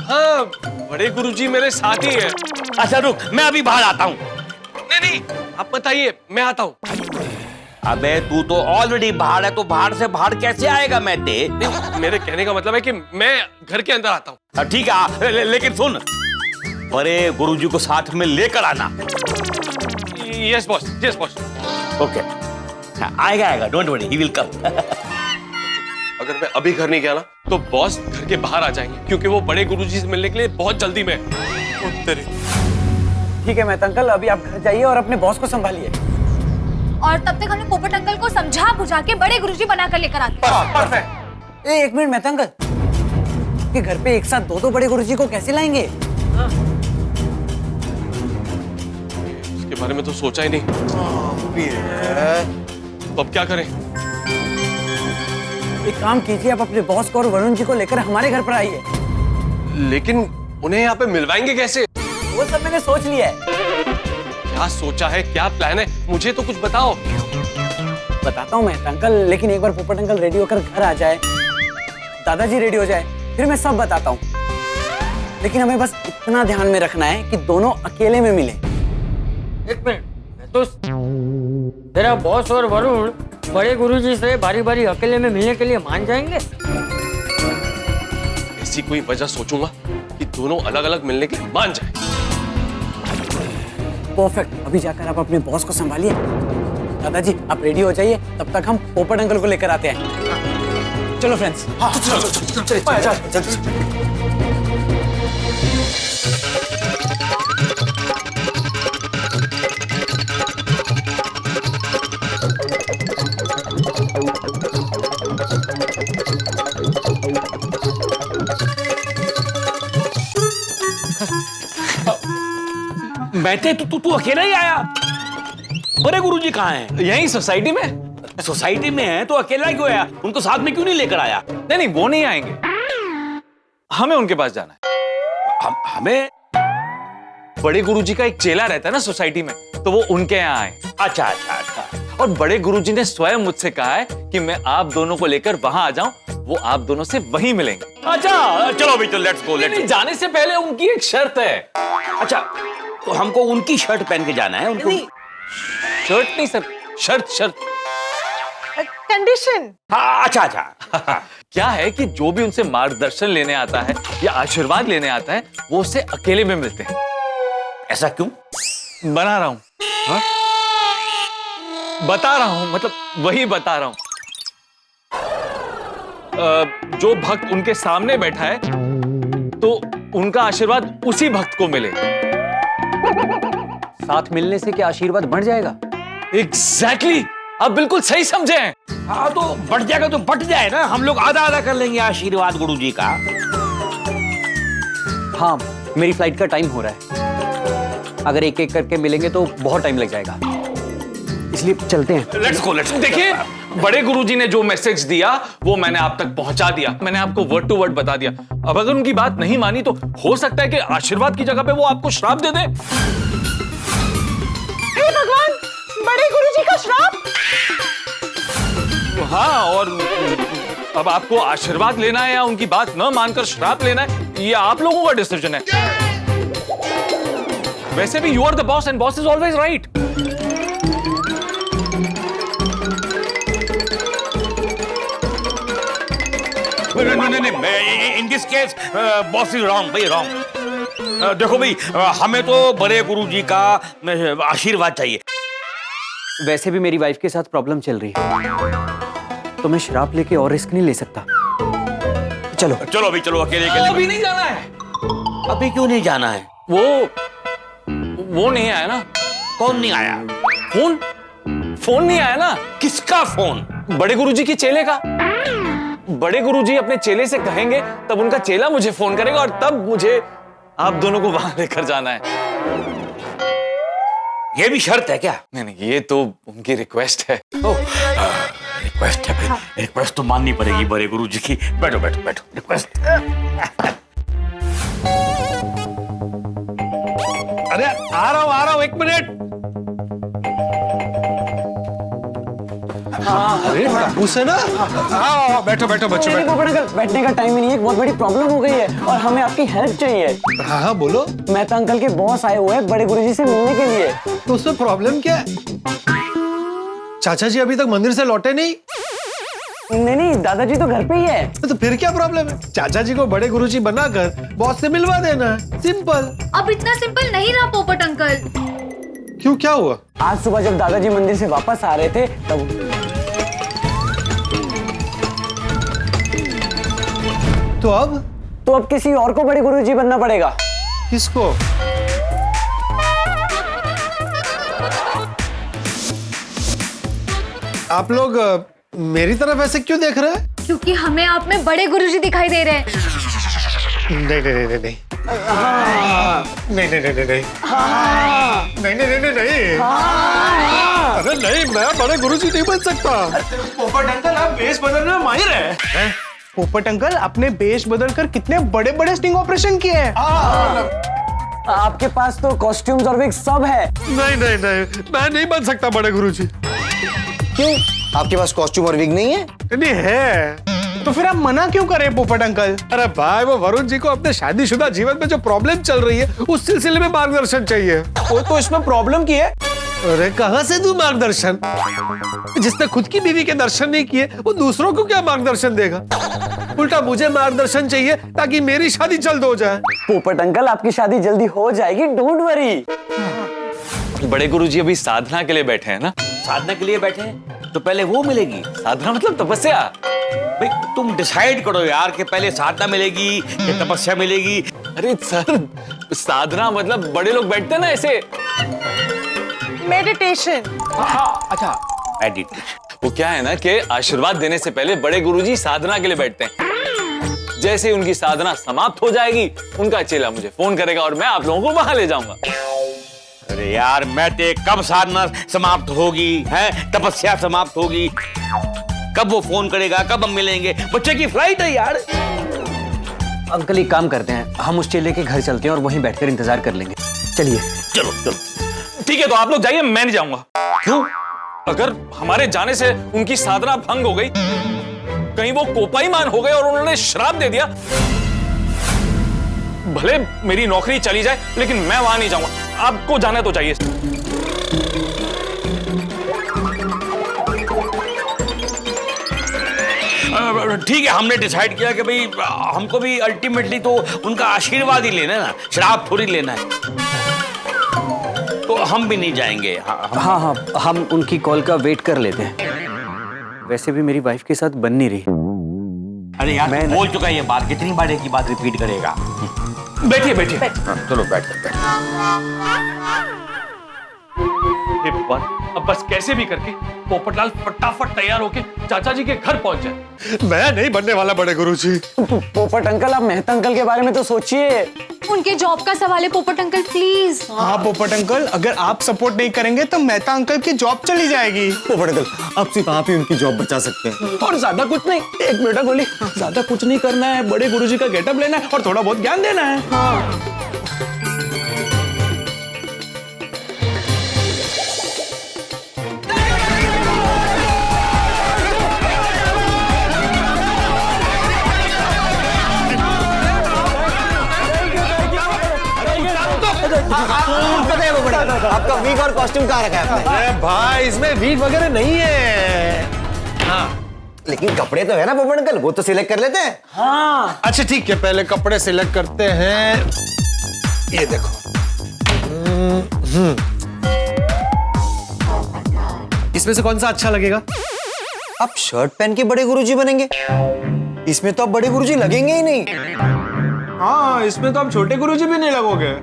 हाँ, बड़े गुरुजी मेरे साथ ही है। अच्छा रुक, मैं अभी बाहर आता हूँ। नहीं, आप बताइए, मैं आता हूँ। अबे तू तो ऑलरेडी बाहर है, तो बाहर से बाहर कैसे आएगा मैं दे? मेरे कहने का मतलब है कि मैं घर के अंदर आता हूँ। ठीक है, लेकिन सुन, बड़े गुरुजी को साथ में लेकर आना। Yes boss, yes boss. Okay, आएगा, don't worry, he will come. अगर मैं अभी घर नहीं गया ना, तो बॉस घर के बाहर आ जाएंगे, क्योंकि वो बड़े गुरुजी से मिलने के लिए बहुत जल्दी में। ठीक है मेहता अंकल, अभी आप घर जाइए और अपने बॉस को संभालिए। और तब तक हमें पोपट अंकल को समझा बुझा के बड़े गुरुजी बनाकर लेकर आते हैं। परफेक्ट। एक मिनट मेहता अंकल, कि घर पे एक साथ दो बड़े गुरुजी को कैसे लाएंगे? इसके बारे में तो सोचा ही नहीं। तो अब क्या करें? एक काम कीजिए, आप अपने बॉस को और वरुण जी को लेकर हमारे घर पर आइए। लेकिन उन्हें यहाँ पे मिलवाएंगे कैसे? वो सब मैंने सोच लिया है। क्या सोचा है, क्या प्लान है, मुझे तो कुछ बताओ। बताता हूँ मेहता अंकल, लेकिन एक बार पोपट अंकल रेडी होकर घर आ जाए, दादाजी रेडी हो जाए, फिर मैं सब बताता हूँ। लेकिन हमें बस इतना ध्यान में रखना है कि दोनों अकेले में मिले। एक मिनट, मैं तो तेरा बॉस और वरुण बड़े गुरुजी से बारी बारी अकेले में मिलने के लिए मान जाएंगे? ऐसी कोई वजह सोचूंगा कि दोनों अलग अलग मिलने के लिए मान जाए। परफेक्ट। अभी जाकर आप अपने बॉस को संभालिए। दादाजी आप रेडी हो जाइए, तब तक हम पोपट अंकल को लेकर आते हैं। चलो फ्रेंड्स। हाँ, चलो। बैठे तू अकेला ही आया? बड़े गुरुजी कहाँ हैं? यहीं सोसाइटी में। सोसाइटी में है तो अकेला क्यों आया? उनको साथ में क्यों नहीं लेकर आया? नहीं, वो नहीं आएंगे, हमें उनके पास जाना है। हमें? बड़े गुरुजी का एक चेला रहता है ना सोसाइटी में, तो वो उनके यहाँ आए। अच्छा। और बड़े गुरुजी ने स्वयं मुझसे कहा है कि मैं आप दोनों को लेकर वहां आ जाऊं, वो आप दोनों से वहीं मिलेंगे। अच्छा, चलो अभी तो लेट्स गो। नहीं, जाने से पहले उनकी एक शर्त है। अच्छा, तो हमको उनकी शर्ट पहन के जाना है? उनको शर्ट नहीं सर, शर्त। कंडीशन। हाँ, अच्छा। क्या है कि जो भी उनसे मार्गदर्शन लेने आता है या आशीर्वाद लेने आता है, वो उससे अकेले में मिलते हैं। ऐसा क्यों? बना रहा हूं। बता रहा हूं, मतलब वही बता रहा हूं। जो भक्त उनके सामने बैठा है, तो उनका आशीर्वाद उसी भक्त को मिले। साथ मिलने से क्या आशीर्वाद बढ़ जाएगा? एग्जैक्टली, आप बिल्कुल सही समझे हैं। हाँ, तो बढ़ जाएगा तो बढ़ जाए ना, हम लोग आधा आधा कर लेंगे आशीर्वाद गुरुजी का। हाँ, मेरी फ्लाइट का टाइम हो रहा है। अगर एक एक करके मिलेंगे तो बहुत टाइम लग जाएगा, इसलिए चलते हैं। Let's go. देखिए, बड़े गुरुजी ने जो मैसेज दिया वो मैंने आप तक पहुंचा दिया। मैंने आपको वर्ड टू वर्ड बता दिया। अब अगर उनकी बात नहीं मानी तो हो सकता है कि आशीर्वाद की जगह पे वो आपको श्राप दे दे। हे भगवान, बड़े गुरुजी का श्राप? हाँ, और अब आपको आशीर्वाद लेना है या उनकी बात न मानकर श्राप लेना है, ये आप लोगों का डिसीजन है। वैसे भी you are the boss and boss is always right. नहीं, in this case boss is wrong, भाई रॉन्ग। देखो भाई, हमें तो बड़े गुरुजी का आशीर्वाद चाहिए। वैसे भी मेरी वाइफ के साथ प्रॉब्लम चल रही है, तो मैं श्राप लेके और रिस्क नहीं ले सकता। चलो अभी चलो, अकेले अभी नहीं जाना है। अभी क्यों नहीं जाना है? वो नहीं आया ना। कौन नहीं आया? फोन नहीं आया ना। किसका फोन? बड़े गुरुजी के चेले का। बड़े गुरुजी अपने चेले से कहेंगे, तब उनका चेला मुझे फोन करेगा और तब मुझे आप दोनों को वहां लेकर जाना है। ये भी शर्त है क्या? नहीं, ये तो उनकी रिक्वेस्ट है। रिक्वेस्ट है भाई, रिक्वेस्ट तो माननी पड़ेगी बड़े गुरुजी की। बैठो रिक्वेस्ट। अरे आ रहा हूं, एक मिनट। अरे उसे ना, हाँ बैठो बैठो बच्चों नहीं, बैठो। पोपट अंकल, बैठने का टाइम ही नहीं है, एक बहुत बड़ी प्रॉब्लम हो गई है और हमें आपकी हेल्प चाहिए। हाँ हाँ बोलो। मेहता अंकल के बॉस आए हुए हैं बड़े गुरुजी से मिलने के लिए। तो उसमें प्रॉब्लम क्या है? चाचा जी अभी तक मंदिर से लौटे नहीं? नहीं, दादाजी तो घर पे ही है। तो फिर क्या प्रॉब्लम है? चाचा जी को बड़े गुरुजी बनाकर बॉस से मिलवा देना है, सिंपल। अब इतना सिंपल नहीं रहा पोपट अंकल। क्यों, क्या हुआ? आज सुबह जब दादाजी मंदिर से वापस आ रहे थे तब तो अब किसी और को बड़े गुरुजी बनना पड़ेगा। किसको? आप लोग मेरी तरफ ऐसे क्यों देख रहे हैं? क्योंकि हमें आप में बड़े गुरुजी दिखाई दे रहे हैं। नहीं नहीं नहीं नहीं नहीं नहीं नहीं नहीं नहीं नहीं नहीं नहीं। अरे नहीं, मैं बड़े गुरुजी नहीं बन सकता। पोपट अंकल आप बेस बदलने में माहिर है। पोपट अंकल आपने बेस बदलकर कितने बड़े बड़े स्टिंग ऑपरेशन किए हैं। आपके पास तो कॉस्ट्यूम्स और विग सब है। नहीं नहीं नहीं, मैं नहीं बन सकता बड़े गुरुजी। क्यों? आपके पास कॉस्ट्यूम और विग नहीं है? नहीं है। तो फिर आप मना क्यों करें पोपट अंकल? अरे भाई, वो वरुण जी को अपने शादीशुदा जीवन में जो प्रॉब्लम चल रही है उस सिलसिले में मार्गदर्शन चाहिए। वो तो इसमें प्रॉब्लम की है। अरे कहाँ से दूं मार्गदर्शन? जिसने खुद की बीवी के दर्शन नहीं किए वो दूसरों को क्या मार्गदर्शन देगा? उल्टा मुझे मार्गदर्शन चाहिए ताकि मेरी शादी जल्द हो जाए। पोपट अंकल आपकी शादी जल्दी हो जाएगी, डोंट वरी। बड़े गुरुजी अभी साधना के लिए बैठे हैं ना? साधना के लिए बैठे हैं तो पहले वो मिलेगी। साधना मतलब तपस्या। भाई तुम डिसाइड करो यार कि पहले साधना मिलेगी या तपस्या मिलेगी। अरे सर, साधना मतलब बड़े लोग बैठते हैं ना ऐसे। मेडिटेशन। हाँ अच्छा, मेडिटेशन। वो क्या है ना कि आशीर्वाद देने से पहले बड़े गुरुजी साधना के लिए बैठते हैं। जैसे उनकी साधना समाप्त हो जाएगी उनका चेला मुझे फोन करेगा और मैं आप लोगों को वहां ले जाऊंगा। अरे यार मैं ते कब साधना समाप्त होगी है, तपस्या समाप्त होगी, कब वो फोन करेगा, कब हम मिलेंगे? बच्चे की फ्लाइट है यार। अंकल एक काम करते हैं, हम उस चेले के घर चलते हैं और वहीं बैठकर इंतजार कर लेंगे। चलिए। चलो चलो ठीक है, तो आप लोग जाइए, मैं नहीं जाऊंगा। क्यों? अगर हमारे जाने से उनकी साधना भंग हो गई, कहीं वो कोपाईमान हो गए और उन्होंने श्राप दे दिया, भले मेरी नौकरी चली जाए लेकिन मैं वहां नहीं जाऊंगा। आपको जाना तो चाहिए। ठीक है, हमने डिसाइड किया कि भाई हमको भी अल्टीमेटली तो उनका आशीर्वाद ही लेना है ना, श्राप थोड़ी लेना है। तो हम भी नहीं जाएंगे। हाँ हाँ, हम उनकी कॉल का वेट कर लेते हैं। वैसे भी मेरी वाइफ के साथ बन नहीं रही। अरे यार मैं बोल चुका ये बात, कितनी बार एक ही बात रिपीट करेगा? बैठिए बैठिए। चलो बैठ। अब बस कैसे भी करके पोपटलाल फटाफट तैयार होके चाचा जी के घर पहुंच जाए। मैं नहीं बनने वाला बड़े गुरुजी। पोपट अंकल, आप मेहता अंकल के बारे में तो सोचिए। उनके जॉब का सवाल है पोपट अंकल, प्लीज। हाँ पोपट अंकल, अगर आप सपोर्ट नहीं करेंगे तो मेहता अंकल की जॉब चली जाएगी। पोपट अंकल, अब सिर्फ आप ही उनकी जॉब बचा सकते हैं। और ज्यादा कुछ नहीं, एक बेटा गोली, ज्यादा कुछ नहीं करना है, बड़े गुरुजी का गेटअप लेना है और थोड़ा बहुत ज्ञान देना है। आपका वीक और कॉस्ट्यूम कहाँ रखा है आपने? अरे भाई, इसमें वीक वगैरह नहीं है। हाँ, लेकिन कपड़े तो है ना पोपट अंकल, वो तो सिलेक्ट कर लेते हैं। हाँ अच्छा ठीक है, पहले कपड़े सिलेक्ट करते हैं। ये देखो। इसमें से कौन सा अच्छा लगेगा? आप शर्ट पहन के बड़े गुरुजी बनेंगे? इसमें तो आप बड़े गुरुजी लगेंगे ही नहीं। हाँ, इसमें तो आप छोटे गुरुजी भी नहीं लगोगे।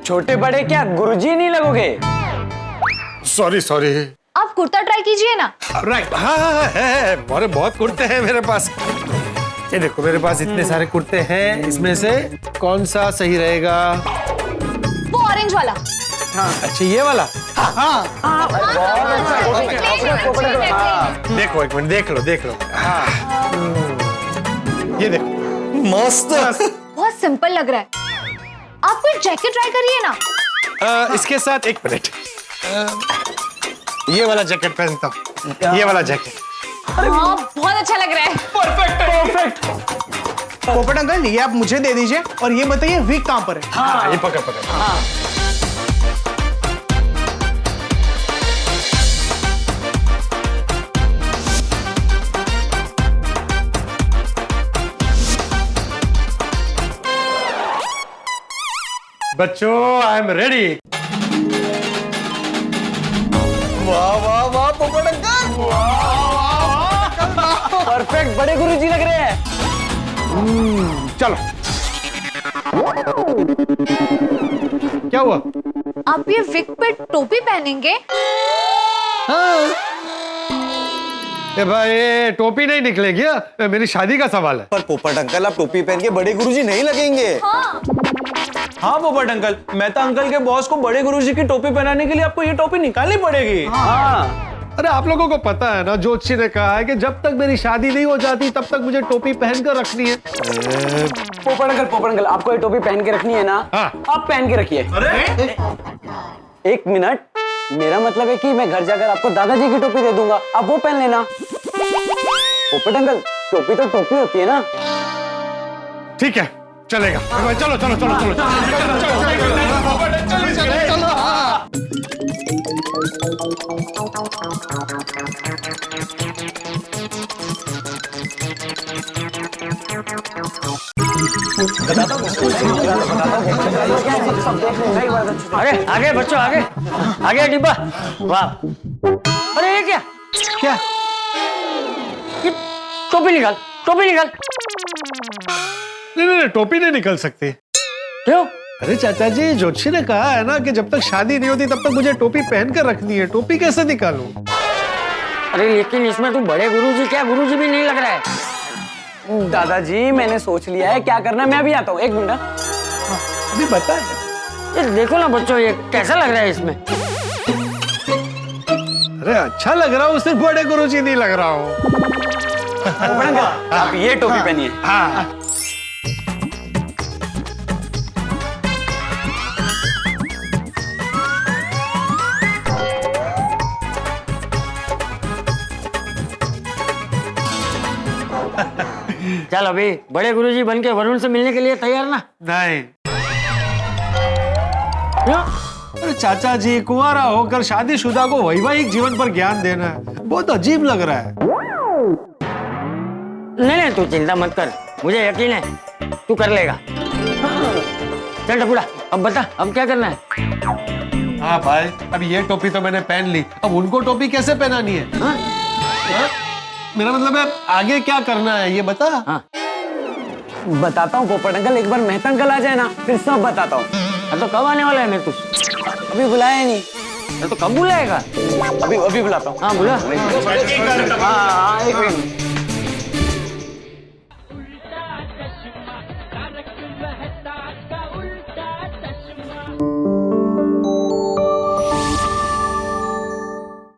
छोटे बड़े क्या, गुरुजी नहीं लगोगे? सॉरी। आप कुर्ता ट्राई कीजिए ना। राइट, हाँ है। अरे बहुत कुर्ते हैं मेरे पास। ये देखो, मेरे पास इतने सारे कुर्ते हैं, इसमें से कौन सा सही रहेगा? वो ऑरेंज वाला। हाँ, अच्छा ये वाला। हाँ। देखो एक मिनट, देख लो। हाँ। ये देखो, मस्त। बहुत सिंपल लग रहा है। आप कोई जैकेट ट्राई करिए ना। इसके साथ एक मिनट, ये वाला जैकेट पहनता हूँ। ये वाला जैकेट। हाँ बहुत अच्छा लग रहा है। परफेक्ट। पोपट अंकल ये आप मुझे दे दीजिए और ये बताइए विग कहाँ पर है? हाँ, ये पकड़ पकड़। बच्चों आई एम रेडी। वाह वाह वाह पोपट अंकल, परफेक्ट बड़े गुरुजी लग रहे हैं। चलो। क्या हुआ? आप ये विग पे टोपी पहनेंगे? हाँ। भाई ये टोपी नहीं निकलेगी, मेरी शादी का सवाल है। पर पोपट अंकल आप टोपी पहन के बड़े गुरुजी नहीं लगेंगे। हाँ पोपट अंकल, मेहता अंकल के बॉस को बड़े गुरुजी की टोपी पहनाने के लिए आपको ये टोपी निकालनी पड़ेगी। हाँ अरे आप लोगों को पता है ना, ज्योतिषी ने कहा है कि जब तक मेरी शादी नहीं हो जाती तब तक मुझे टोपी पहनकर रखनी है। पोपट अंकल आपको ये टोपी पहन के रखनी है ना? हाँ। आप पहन के रखिए। एक मिनट, मेरा मतलब है कि मैं घर जाकर आपको दादाजी की टोपी दे दूंगा, आप वो पहन लेना। पोपट अंकल टोपी तो टोपी होती है ना? ठीक है चलेगा। चलो चलो चलो चलो अरे आगे बच्चों, आगे आगे डिब्बा। वाह, अरे ये क्या क्या? ये टोपी निकाल, टोपी निकाल। नहीं टोपी नहीं निकल सकती। क्यों? अरे चाचा जी ज्योतिषी ने कहा है ना कि जब तक शादी नहीं होती तब तक मुझे टोपी पहन कर रखनी है। टोपी कैसे निकालूं? अरे लेकिन इसमें तू बड़े गुरुजी क्या गुरुजी भी नहीं लग रहा है। दादाजी मैंने सोच लिया है क्या करना है, मैं अभी आता हूँ, एक मिनट। अभी बता। ये देखो ना बच्चों, ये कैसा लग रहा है इसमें? अरे अच्छा लग रहा हूँ, सिर्फ बड़े गुरुजी नहीं लग रहा हूँ। आप ये टोपी पहनिए। हाँ चल अभी बड़े गुरुजी बन के वरुण से मिलने के लिए तैयार ना? नहीं। क्यों? अरे चाचा जी कुंवारा होकर शादीशुदा को वैवाहिक जीवन पर ज्ञान देना है, बहुत अजीब लग रहा है। नहीं तू चिंता मत कर, मुझे यकीन है तू कर लेगा। चल टपुड़ा अब बता, अब क्या करना है? हाँ भाई, अब ये टोपी तो मैंने पहन ली, अब उनको टोपी कैसे पहनानी है? हाँ? मेरा मतलब है आगे क्या करना है ये बता। हाँ। बताता हूँ पोपट अंकल, एक बार मेहता अंकल आ जाए ना फिर सब बताता हूँ। तो कब आने वाला है मेरे तू? अभी बुलाया नहीं। तो कब बुलाएगा? अभी बुलाता हूँ। हाँ बुला। हाँ एक मिनट।